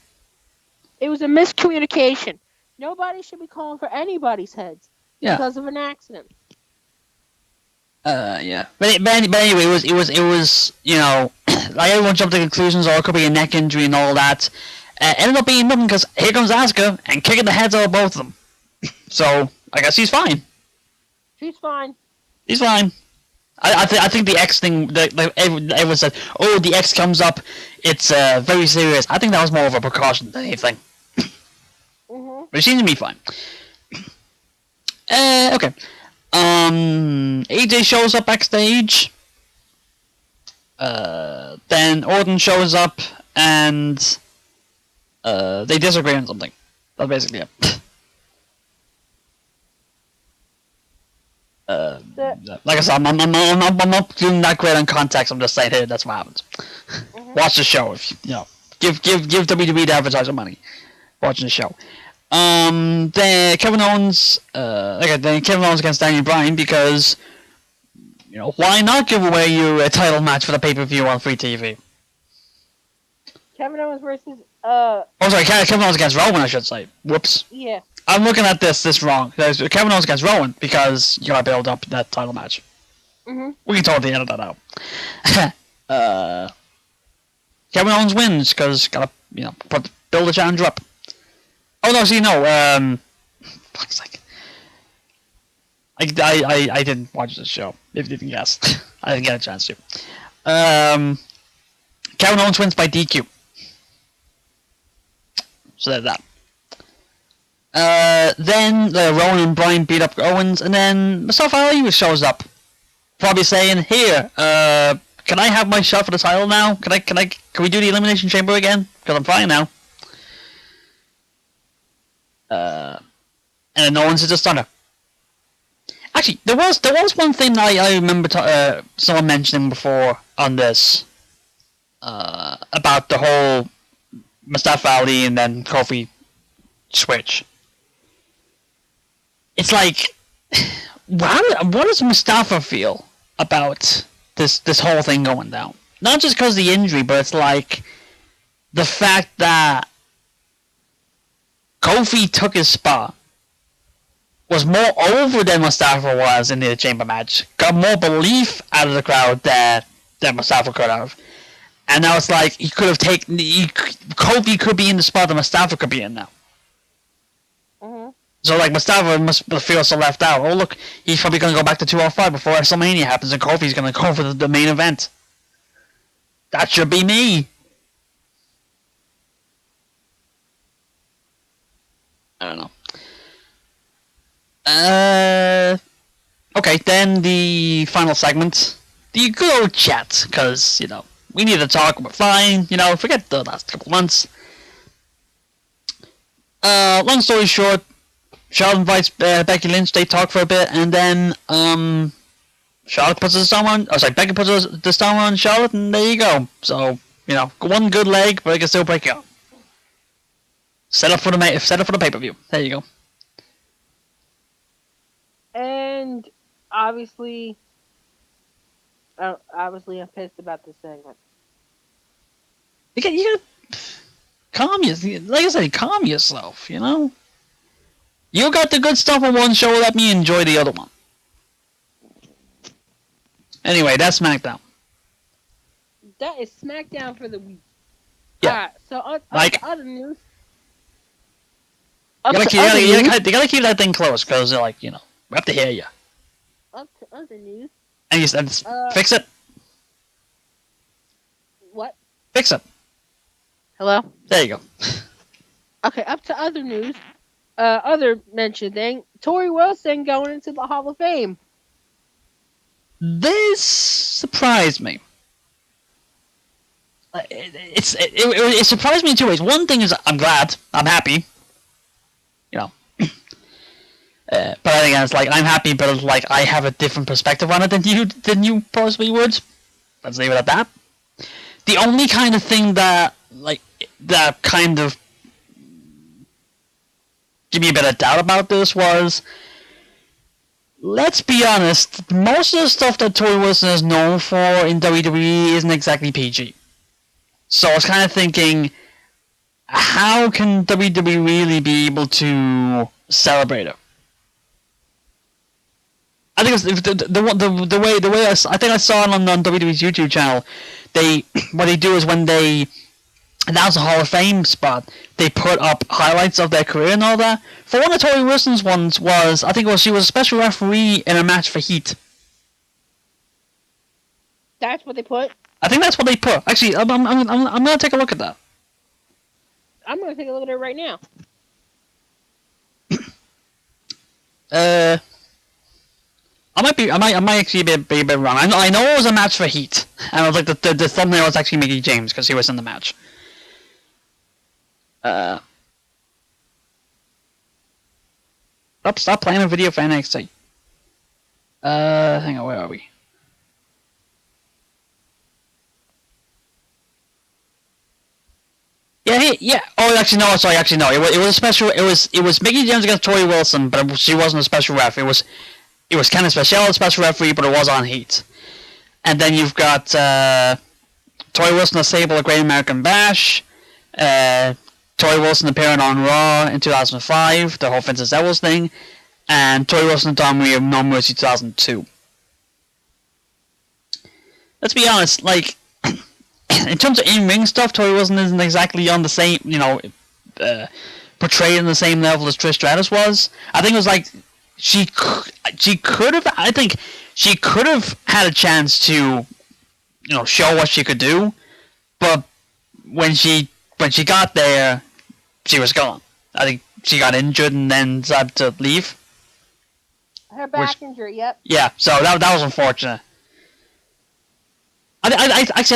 It was a miscommunication. Nobody should be calling for anybody's heads because of an accident. Yeah. But anyway, it was like everyone jumped to conclusions, or it could be a neck injury and all that. Ended up being nothing because here comes Asuka and kicking the heads out of both of them. So I guess he's fine. She's fine. He's fine. I think the X thing, everyone said, oh, the X comes up, it's very serious. I think that was more of a precaution than anything. Mm-hmm. But it seems to be fine. Okay. AJ shows up backstage. Then Orton shows up, and they disagree on something. That's basically it. Like I said, I'm not doing that great on context. I'm just saying, hey, that's what happens. Mm-hmm. Watch the show if give WWE the advertiser money. Watching the show. Then Kevin Owens against Daniel Bryan because why not give away your title match for the pay-per-view on free TV? Kevin Owens versus Kevin Owens against Rowan, I should say. Whoops. Yeah. I'm looking at this wrong. Kevin Owens against Rowan because you gotta build up that title match. Mm-hmm. We can totally edit that out. Kevin Owens wins because gotta build the challenger up. Oh no! See, no. Fuck's sake. I didn't watch this show. If you didn't guess, I didn't get a chance to. Kevin Owens wins by DQ. So there's that. Then Rowan and Bryan beat up Owens, and then Mustafa Ali shows up, probably saying, "Here, can I have my shot for the title now? Can we do the Elimination Chamber again? Because I'm fine now." And then Owens is a stunner. Actually, there was one thing that I remember someone mentioning before on this about the whole Mustafa Ali and then Kofi switch. It's like, what does Mustafa feel about this whole thing going down? Not just because of the injury, but it's like the fact that Kofi took his spot, was more over than Mustafa was in the chamber match, got more belief out of the crowd than Mustafa could have. And now it's like he could have taken Kofi could be in the spot that Mustafa could be in now. Mm-hmm. So like Mustafa must feel so left out. Oh look, he's probably gonna go back to 205 before WrestleMania happens, and Kofi's gonna go for the main event. That should be me. I don't know. Okay, then the final segment, the good old chat, because we need to talk. We're fine. Forget the last couple months. Long story short, Charlotte invites Becky Lynch. They talk for a bit, and then Charlotte puts the stomp on. Oh, sorry, Becky puts the stomp on Charlotte, and there you go. So one good leg, but it can still break out. Set up for the pay-per-view. There you go. And obviously I'm pissed about this segment. You gotta calm yourself. Like I said, calm yourself. You got the good stuff on one show. Let me enjoy the other one. Anyway, that's SmackDown. That is SmackDown for the week. Yeah. So other news. You gotta keep that thing close because they're we have to hear you. Up to other news. And you said, fix it. What? Fix it. Hello? There you go. Okay, up to other news. Other mentioned thing. Tori Wilson going into the Hall of Fame. This surprised me. It surprised me in two ways. One thing is I'm glad. I'm happy. But I think it's I'm happy, but I have a different perspective on it than you possibly would. Let's leave it at that. The only kind of thing that kind of give me a bit of doubt about this was, let's be honest, most of the stuff that Tori Wilson is known for in WWE isn't exactly PG. So I was kind of thinking, how can WWE really be able to celebrate her? I think it's the way I think I saw it on WWE's YouTube channel. What they do is when they announce a Hall of Fame spot, they put up highlights of their career and all that. For one of Tori Wilson's ones was, I think she was a special referee in a match for Heat. That's what they put? I think that's what they put. Actually, I'm gonna take a look at that. I'm gonna take a look at it right now. I might actually be a bit wrong. I know it was a match for Heat, and it was the thumbnail was actually Mickey James because he was in the match. Stop playing a video for NXT. Hang on, where are we? Yeah. Oh, actually, no. Sorry, no. It was a special. It was Mickey James against Tori Wilson, but she wasn't a special ref. It was kind of special referee, but it was on Heat. And then you've got Tori Wilson and Sable at Great American Bash. Tori Wilson appearing on Raw in 2005, the whole Vincent Devils thing, and Tori Wilson and Tom Rhea of No Mercy 2002. Let's be honest, in terms of in-ring stuff, Tori Wilson isn't exactly on the same, portrayed in the same level as Trish Stratus was. I think it was she could have. I think she could have had a chance to, show what she could do, but when she got there, she was gone. I think she got injured and then decided to leave. Her back injury, yep. Yeah, so that was unfortunate. I think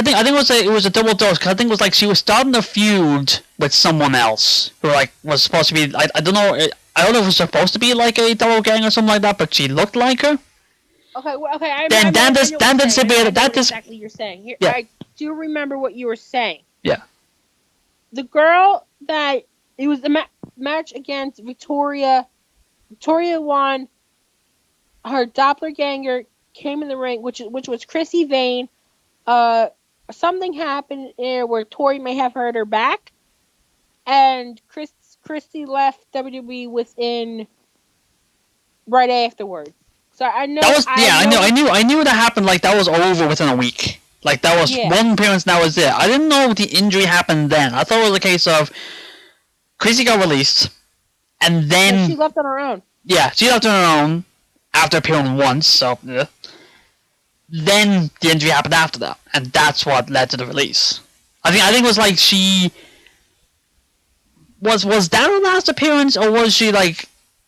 it was a double dose because I think it was she was starting a feud with someone else who was supposed to be I don't know if it was supposed to be a double gang or something like that, but she looked like her. Okay. I exactly you're saying. Yeah. I do remember what you were saying. Yeah. The girl that it was the match against Victoria. Victoria won. Her doppelganger came in the ring, which was Chrissy Vane. Something happened there where Tori may have hurt her back, and Christy left WWE within right afterwards. So I know. I knew that happened. That was over within a week. That was one appearance. That was it. I didn't know the injury happened then. I thought it was a case of Chrissy got released, and then she left on her own. Yeah, she left on her own after appearing once. So. Then the injury happened after that, and that's what led to the release. I think it was she was that her last appearance, or was she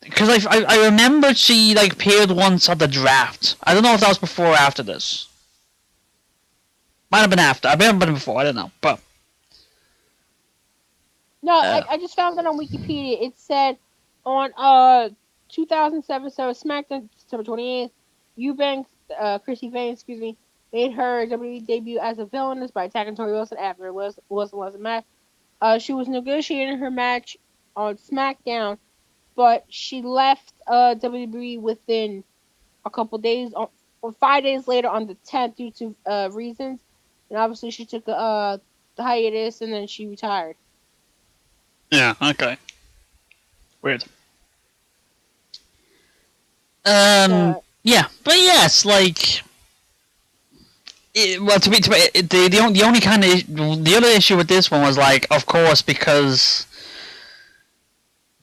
because I remember she appeared once at the draft. I don't know if that was before or after this. Might have been after. I haven't been before. I don't know, but no, I just found that on Wikipedia. It said on 2007, so SmackDown September 28th, Eubanks Chrissy Vane, excuse me, made her WWE debut as a villainess by attacking Tori Wilson after Wilson wasn't match. She was negotiating her match on SmackDown, but she left WWE within a couple days, or 5 days later on the 10th due to reasons. And obviously she took a hiatus and then she retired. Yeah. Okay. Weird. Yeah, but yes, like. Well, the only kind of the other issue with this one was like, of course, because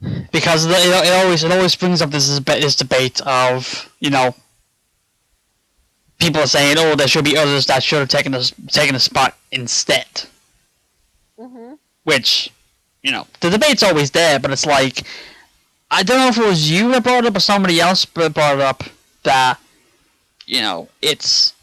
it always brings up this debate of people are saying, oh, there should be others that should have taken a spot instead. Mm-hmm. Which, the debate's always there, but it's like, I don't know if it was you that brought it up or somebody else brought it up that, it's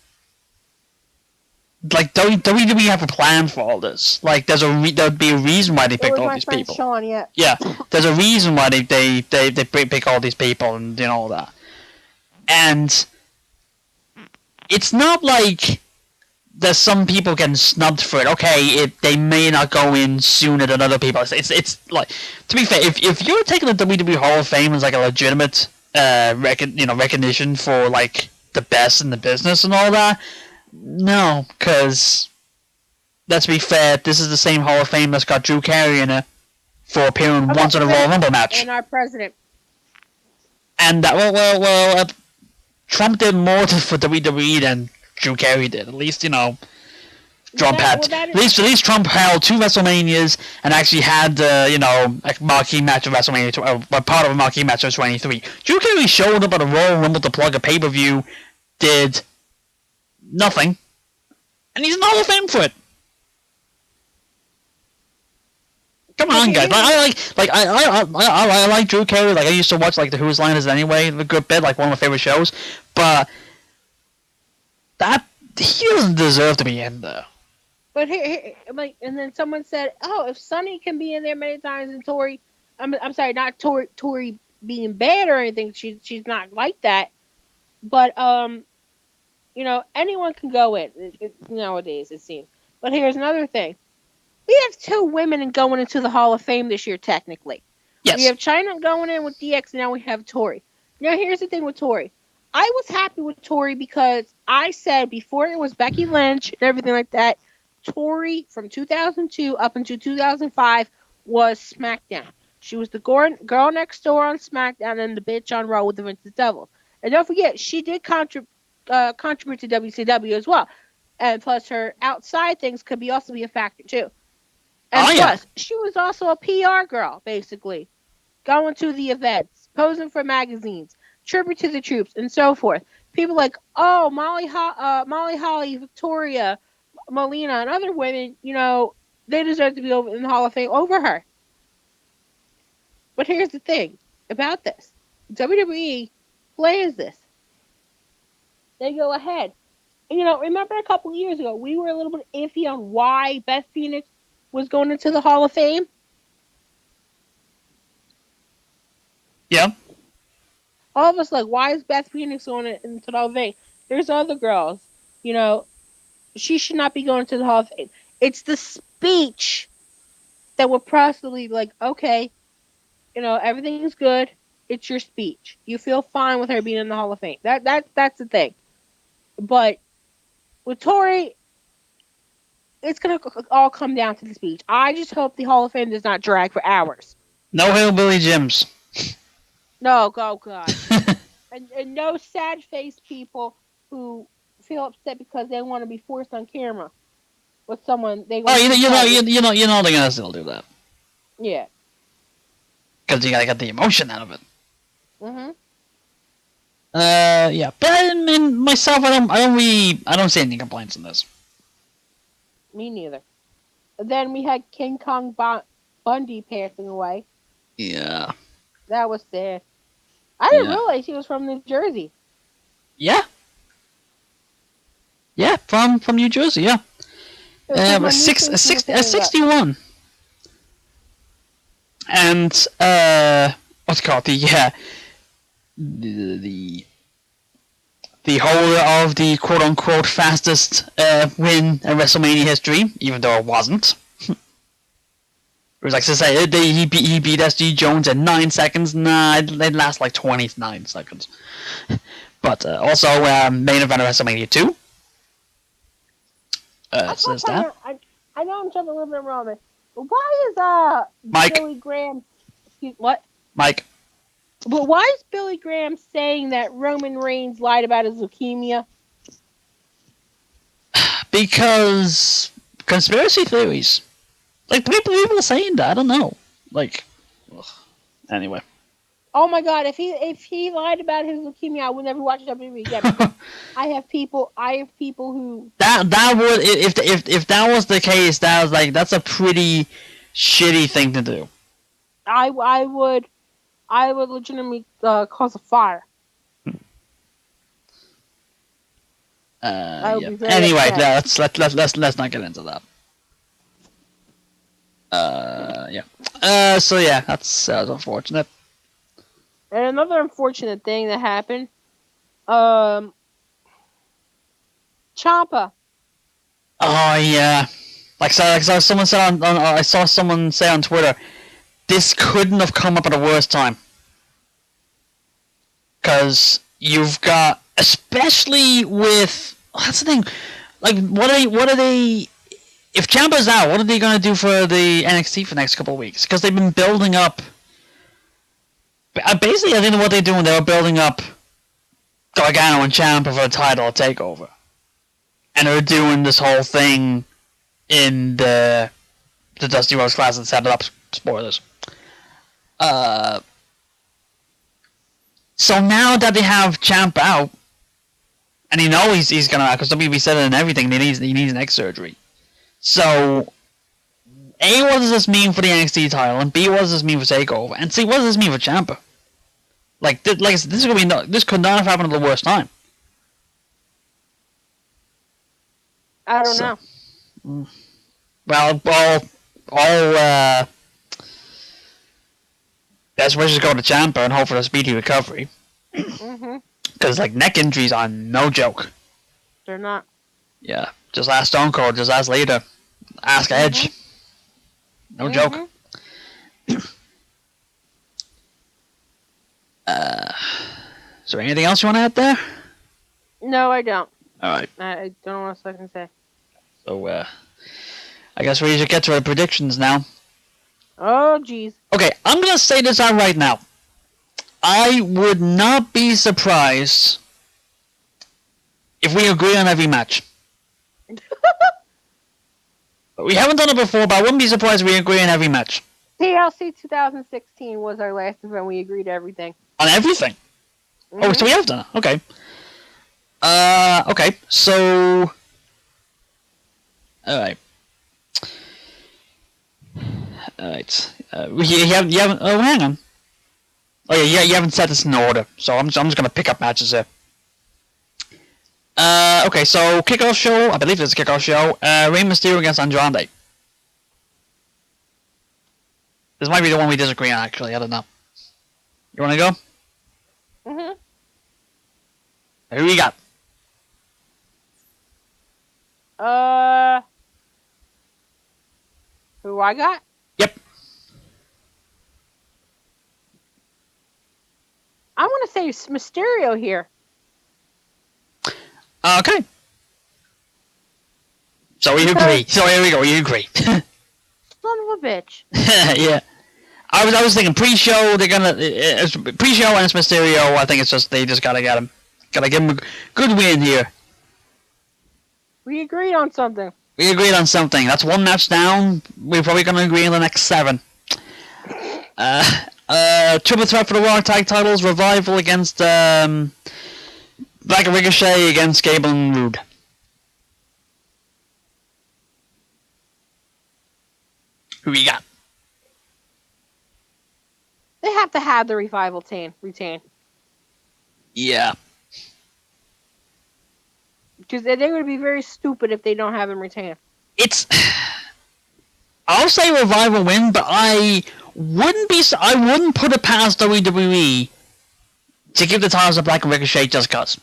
like WWE have a plan for all this. Like, there'd be a reason why they picked all these people. Sean, yeah. Yeah, there's a reason why they pick all these people and all that. And it's not like there's some people getting snubbed for it. Okay, they may not go in sooner than other people. It's like, to be fair, if you're taking the WWE Hall of Fame as like a legitimate recognition for like the best in the business and all that, no, because let's be fair, this is the same Hall of Fame that's got Drew Carey in it for appearing once in a Royal Rumble match. And our president. And Trump did more for WWE than Drew Carey did. At least, Trump at least Trump held 2 WrestleManias and actually had a marquee match of WrestleMania, part of a marquee match of 23. Drew Carey showed up at a Royal Rumble to plug a pay-per-view, did nothing, and he's in the Hall of Fame for it. Come on, guys! I like Drew Carey. Like, I used to watch like the Who's Line Is It Anyway, a good bit, like one of my favorite shows. But that he doesn't deserve to be in there. But here, and then someone said, "Oh, if Sunny can be in there many times, and Tori, I'm sorry, not Tori being bad or anything. She's not like that. But anyone can go in nowadays, it seems. But here's another thing: we have 2 women going into the Hall of Fame this year, technically. Yes. We have Chyna going in with DX, and now we have Tori. Now, here's the thing with Tori. I was happy with Tori because I said before it was Becky Lynch and everything like that, Tori from 2002 up until 2005 was SmackDown. She was the girl next door on SmackDown and the bitch on Raw with the Vince's Devils. And don't forget, she did contribute to WCW as well. And plus, her outside things could also be a factor too. And plus, she was also a PR girl, basically, going to the events, posing for magazines, tribute to the troops, and so forth. People like, oh, Molly Holly, Victoria, Melina, and other women, they deserve to be in the Hall of Fame over her. But here's the thing about this. WWE plans this. They go ahead. And, remember a couple of years ago, we were a little bit iffy on why Beth Phoenix was going into the Hall of Fame? Yeah. All of us like, why is Beth Phoenix going into the Hall of Fame? There's other girls, she should not be going to the Hall of Fame. It's the speech that would possibly like, okay, everything is good. It's your speech. You feel fine with her being in the Hall of Fame. That's the thing. But with Tori, it's going to all come down to the speech. I just hope the Hall of Fame does not drag for hours. No hillbilly gyms. No, oh God. and no sad-faced people who feel upset because they want to be forced on camera with someone they. Oh, you know they're gonna still do that. Yeah. Because you gotta get the emotion out of it. Mhm. Yeah, but I mean, myself, I don't see any complaints in this. Me neither. Then we had King Kong Bundy passing away. Yeah. That was sad. I didn't realize he was from New Jersey. Yeah. Yeah, from New Jersey, yeah. 61. And what's it called? The the holder of the quote-unquote fastest win in WrestleMania history, even though it wasn't. It was like to say he beat SG Jones in 9 seconds. Nah, it lasts like 29 seconds. But also main event of WrestleMania 2. So that. I know I'm jumping a little bit wrong, but why is Mike. Billy Graham? What? Mike. But why is Billy Graham saying that Roman Reigns lied about his leukemia? Because conspiracy theories. Like people are saying that. I don't know. Like, ugh. Anyway. Oh my God! If he lied about his leukemia, I would never watch WWE again. I have people who that would if that was the case, that's a pretty shitty thing to do. I would legitimately cause a fire. Yeah. Anyway, let's not get into that. Yeah. So yeah, that's unfortunate. And another unfortunate thing that happened, Ciampa. Oh yeah, like someone said I saw someone say on Twitter, this couldn't have come up at a worse time. Because you've got, especially with, that's the thing, like what are they? If Ciampa's out, what are they gonna do for the NXT for the next couple of weeks? Because they've been building up. Basically, I think what they're doing, they were building up Gargano and Ciampa for a title takeover, and they're doing this whole thing in the Dusty Rhodes Classic and set it up. Spoilers. So now that they have Ciampa out, and you know he's gonna, because WWE said it and everything, he needs neck surgery. So, A, what does this mean for the NXT title, and B, what does this mean for Takeover, and C, what does this mean for Ciampa? Like I said, this could not have happened at the worst time. I don't know. Well, all best wishes go to Ciampa and hope for a speedy recovery. Because like neck injuries are no joke. They're not. Yeah, just ask Stone Cold, just ask Lita, ask Edge. No joke. Is there anything else you want to add there? No, I don't. Alright. I don't know what else I can say. So, I guess we should get to our predictions now. Oh, jeez. Okay, I'm going to say this out right now. I would not be surprised if we agree on every match. We haven't done it before, but I wouldn't be surprised if we agree on every match. TLC 2016 was our last event. We agreed to everything. On everything? Oh, so we have done it. Okay. Okay, so... Alright. Alright. You haven't... Oh, hang on. Oh, yeah, you haven't set this in order, so I'm just gonna pick up matches here. Okay, so kickoff show, I believe it's a kickoff show, Rey Mysterio against Andrade. This might be the one we disagree on, actually, I don't know. You wanna go? Who we got? Who I got? Yep. I want to say Mysterio here. Okay. So we agree. So here we go. We agree. Son of a bitch. Yeah. I was thinking pre-show. They're gonna pre-show and it's Mysterio. I think it's just they just gotta get him. Gotta give him a good win here. We agreed on something. We agreed on something. That's one match down. We're probably gonna agree on the next 7. Triple threat for the Raw Tag Titles. Revival against Black Ricochet against Gable and Rude. Who we got? They have to have the Revival team retain. Yeah. Because they would be very stupid if they don't have him retain. I'll say Revival win, but I wouldn't put it past WWE to give the titles to Black Ricochet just cause.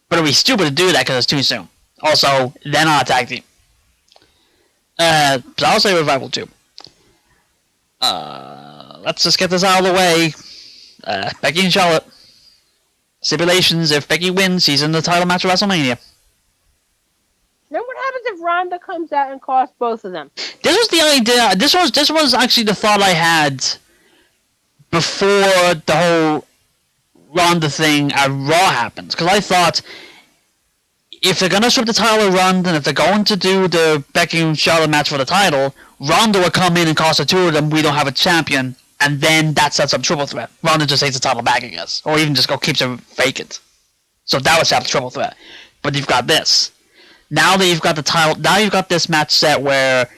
But it'd be stupid to do that because it's too soon. Also, they're not a tag team. So I'll say Revival too. Let's just get this out of the way. Becky and Charlotte. Stipulations: if Becky wins, she's in the title match of WrestleMania. Then what happens if Ronda comes out and costs both of them? This was the idea. This was actually the thought I had before the whole Ronda thing at Raw happens. Because I thought, if they're gonna strip the title of Ronda, and if they're going to do the Becky and Charlotte match for the title, Ronda will come in and cost the two of them. We don't have a champion, and then that sets up triple threat. Ronda just takes the title back, I guess, or even just keeps it vacant. So that would set up triple threat. But you've got this. Now that you've got the title, now you've got this match set where,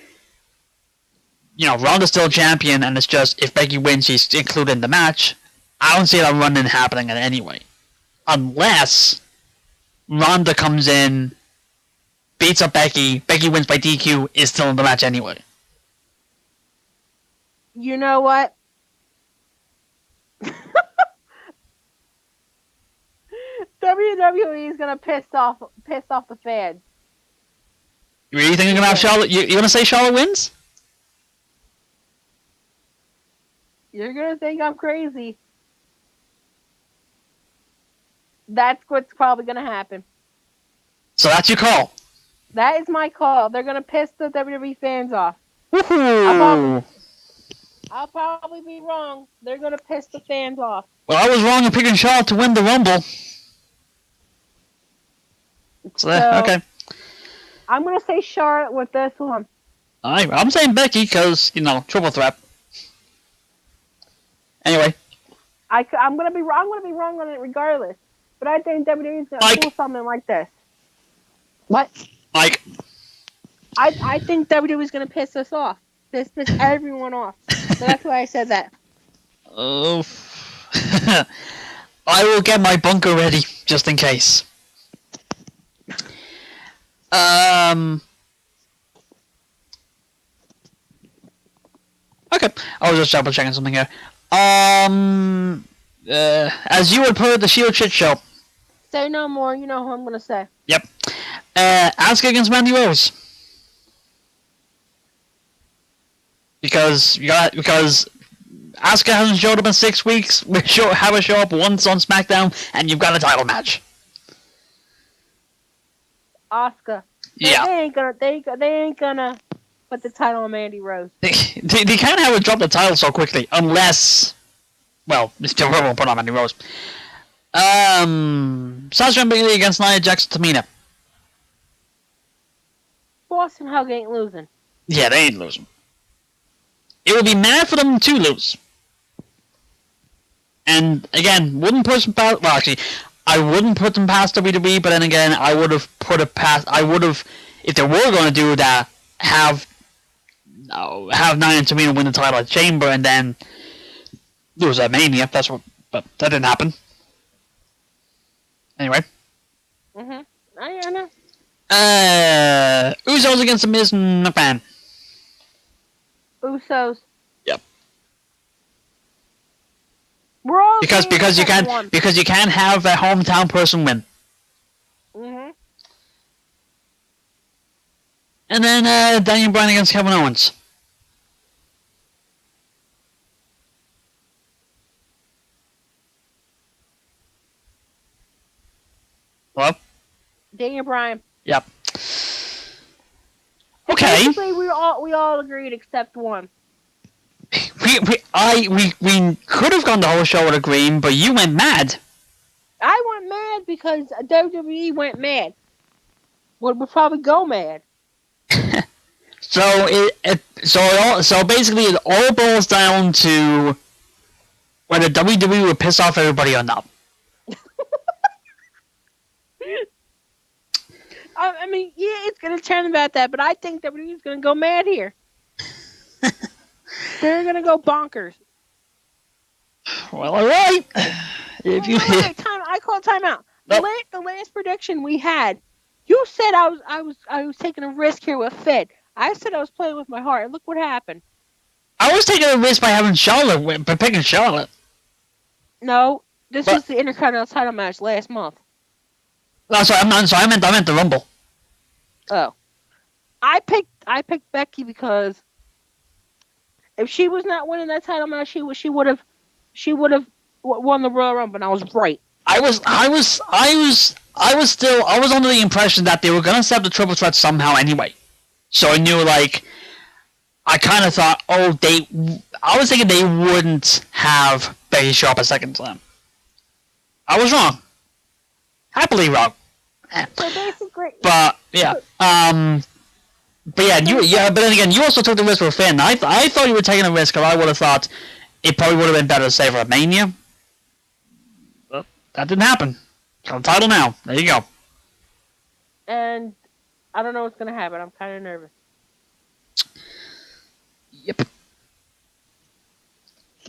Ronda's still champion, and it's just if Becky wins, she's included in the match. I don't see that run-in happening anyway, unless Ronda comes in, beats up Becky, Becky wins by DQ, is still in the match anyway. You know what? WWE is gonna piss off the fans. You really think you're gonna have Charlotte? You gonna say Charlotte wins? You're gonna think I'm crazy. That's what's probably gonna happen. So that's your call. That is my call. They're gonna piss the WWE fans off. Woohoo! I'll probably be wrong. They're gonna piss the fans off. Well, I was wrong in picking Charlotte to win the Rumble. So okay. I'm gonna say Charlotte with this one. I'm saying Becky because triple threat. Anyway. I'm gonna be wrong. I'm gonna be wrong on it regardless. But I think WWE is gonna pull something like this. What? Mike. I think WWE is gonna piss us off. Piss everyone off. So that's why I said that. Oh. I will get my bunker ready just in case. Okay. I was just double checking something here. As you would put it, the Shield shit show. Say no more. You know who I'm gonna say. Yep. Asuka against Mandy Rose. Because Asuka hasn't showed up in 6 weeks. We have her show up once on SmackDown, and you've got a title match. Asuka. Yeah. They ain't gonna put the title on Mandy Rose. They can't have her drop the title so quickly, unless, well, they still won't put on Mandy Rose. Sasha and Bayley against Nia Jax and Tamina. Boston Hug ain't losing. Yeah, they ain't losing. It would be mad for them to lose. And again, wouldn't push them past. Well, actually, I wouldn't put them past WWE, but then again, I would have put it past. I would have, if they were going to do that, have Nia and Tamina win the title at Chamber and then lose at Mania. But that didn't happen. Anyway. I know. Usos against The Miz and McMahon. Usos. Yep. We're all because you can't have a hometown person win. And then Daniel Bryan against Kevin Owens. Hello? Daniel Bryan. Yep. Okay. Basically, we all agreed except one. We could have gone the whole show with agreeing, but you went mad. I went mad because WWE went mad. Would probably go mad. So basically it all boils down to whether WWE would piss off everybody or not. I mean, yeah, it's gonna turn about that, but I think WWE is gonna go mad here. They're gonna go bonkers. Well, all right. I call timeout. Nope. The last prediction we had, you said I was taking a risk here with Fed. I said I was playing with my heart. Look what happened. I was taking a risk by having Charlotte win, by picking Charlotte. No, this was the Intercontinental title match last month. Oh, sorry, I'm not sorry. I meant the Rumble. Oh, I picked Becky because if she was not winning that title match, she would have won the Royal Rumble. And I was right. I was under the impression that they were gonna set up the triple threat somehow anyway. So I knew like I kind of thought, oh, I was thinking they wouldn't have Becky show up a second time. I was wrong. Happily wrong. So basically, But yeah, but yeah, but then again, you also took the risk with Finn. I thought you were taking a risk, because I would have thought it probably would have been better to save her at Mania. But that didn't happen. Got the title now. There you go. and I don't know what's gonna happen. I'm kind of nervous. Yep.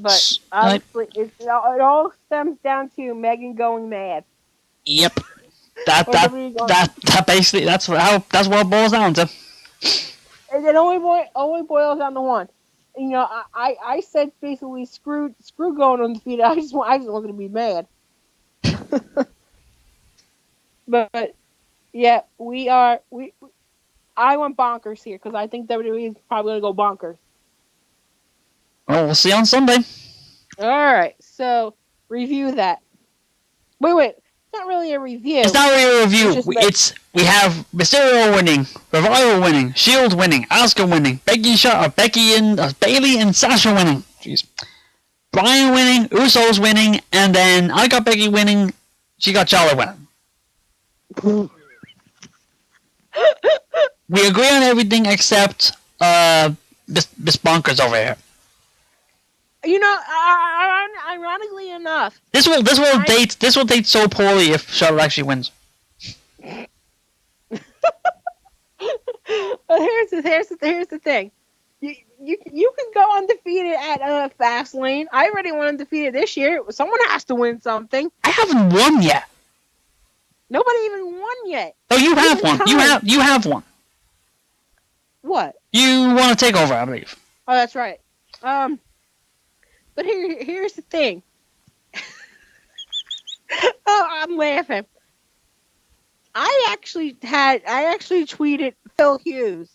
But honestly, it all stems down to Megan going mad. Yep. That basically that's what it boils down to. And it only boils down to one. You know, I said basically screw going undefeated. I just wanted to be mad. But yeah, I went bonkers here because I think WWE is probably gonna go bonkers. Well, we'll see on Sunday. All right, so review that. Wait, it's not really a review. It's not really a review. We have Mysterio winning, Revival winning, Shield winning, Asuka winning, Bailey and Sasha winning. Jeez. Bryan winning, Usos winning, and then I got Becky winning. She got Charlotte winning. We agree on everything except this bonkers over here. You know, ironically enough, this will date so poorly if Charlotte actually wins. But here's the thing. You can go undefeated at Fastlane. I already won undefeated this year. Someone has to win something. I haven't won yet. Nobody even won yet. Oh, you have one. You have one. What? You want to take over, I believe. Oh, that's right. But here's the thing. Oh, I'm laughing. I actually tweeted Phil Hughes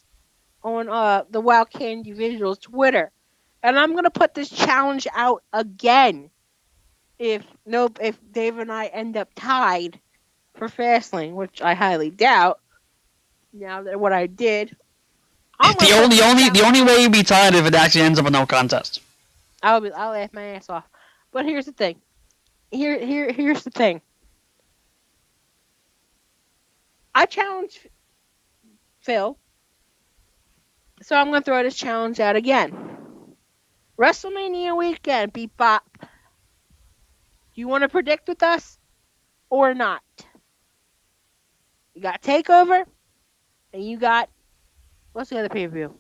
on the Wild Candy Visuals Twitter, and I'm gonna put this challenge out again. If Dave and I end up tied for Fastlane, which I highly doubt. Now that what I did, the only way you'd be tied if it actually ends up a no contest. I'll laugh my ass off. But here's the thing. Here's the thing. I challenged Phil, so I'm gonna throw this challenge out again. WrestleMania weekend, beep bop. Do you want to predict with us or not? You got Takeover, and you got what's the other pay-per-view?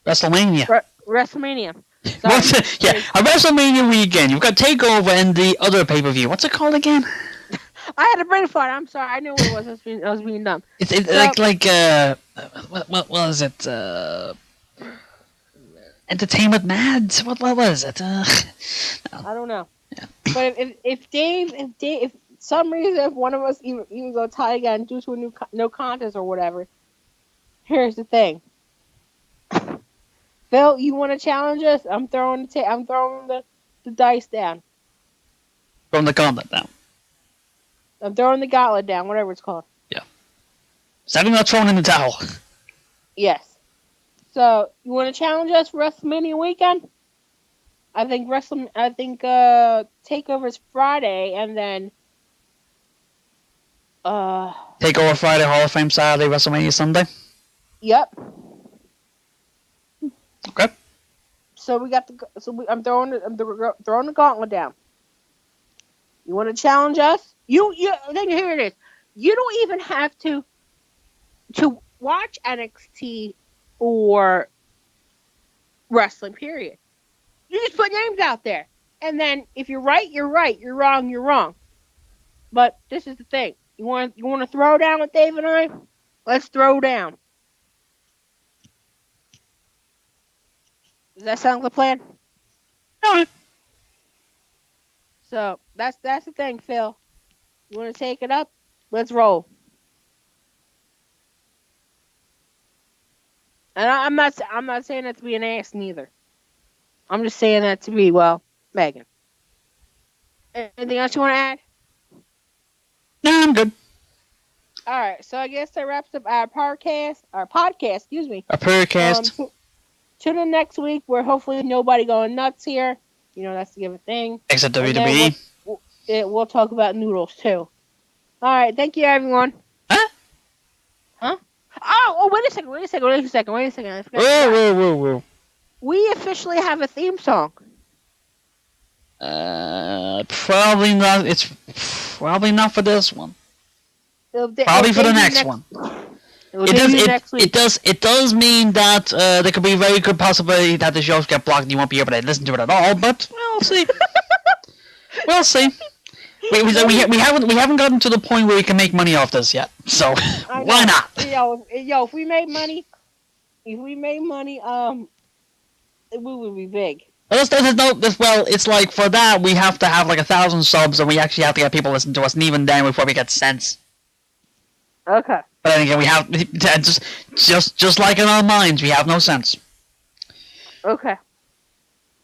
WrestleMania. WrestleMania. Yeah, a WrestleMania weekend. You've got Takeover and the other pay-per-view. What's it called again? I had a brain fart. I'm sorry. I knew what it was. I was being dumb. It's what was it? Entertainment Mad. What was it? No. I don't know. Yeah. But if some reason if one of us even go tie again due to a no contest or whatever, here's the thing. Phil, you want to challenge us? I'm throwing the dice down. Throwing the gauntlet down. I'm throwing the gauntlet down, whatever it's called. Yeah. Setting not throwing in the towel. Yes. So you want to challenge us for WrestleMania weekend? I think Takeover is Friday, and then Takeover Friday, Hall of Fame Saturday, WrestleMania Sunday. Yep. Okay. So I'm throwing the gauntlet down. You want to challenge us? Then here it is. You don't even have to watch NXT or wrestling. Period. You just put names out there, and then if you're right, you're right. You're wrong, you're wrong. But this is the thing. You want to throw down with Dave and I? Let's throw down. Does that sound like a plan? No. So that's the thing, Phil. You want to take it up? Let's roll. And I'm not saying that to be an ass neither. I'm just saying that to be Megan. Anything else you want to add? No, I'm good. All right, so I guess that wraps up our podcast. Our podcast, excuse me. A podcast. To the next week, where hopefully nobody going nuts here. You know, that's the given thing. Except WWE. We'll talk about noodles too. All right, thank you, everyone. Huh? Huh? Oh, wait a second. Whoa. We officially have a theme song. Probably not. It's probably not for this one. Probably for the next one. It does mean that there could be a very good possibility that the shows get blocked and you won't be able to listen to it at all. But we'll see. We'll see. We haven't gotten to the point where we can make money off this yet. So why not? Yo, if we made money, we would be big. Well, it's like for that we have to have like 1,000 subs, and we actually have to get people to listen to us, and even then we probably get cents. Okay. But then again, we have just like in our minds, we have no sense. Okay.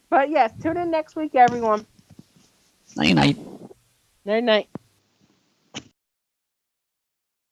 But yes, tune in next week, everyone. Night. Night.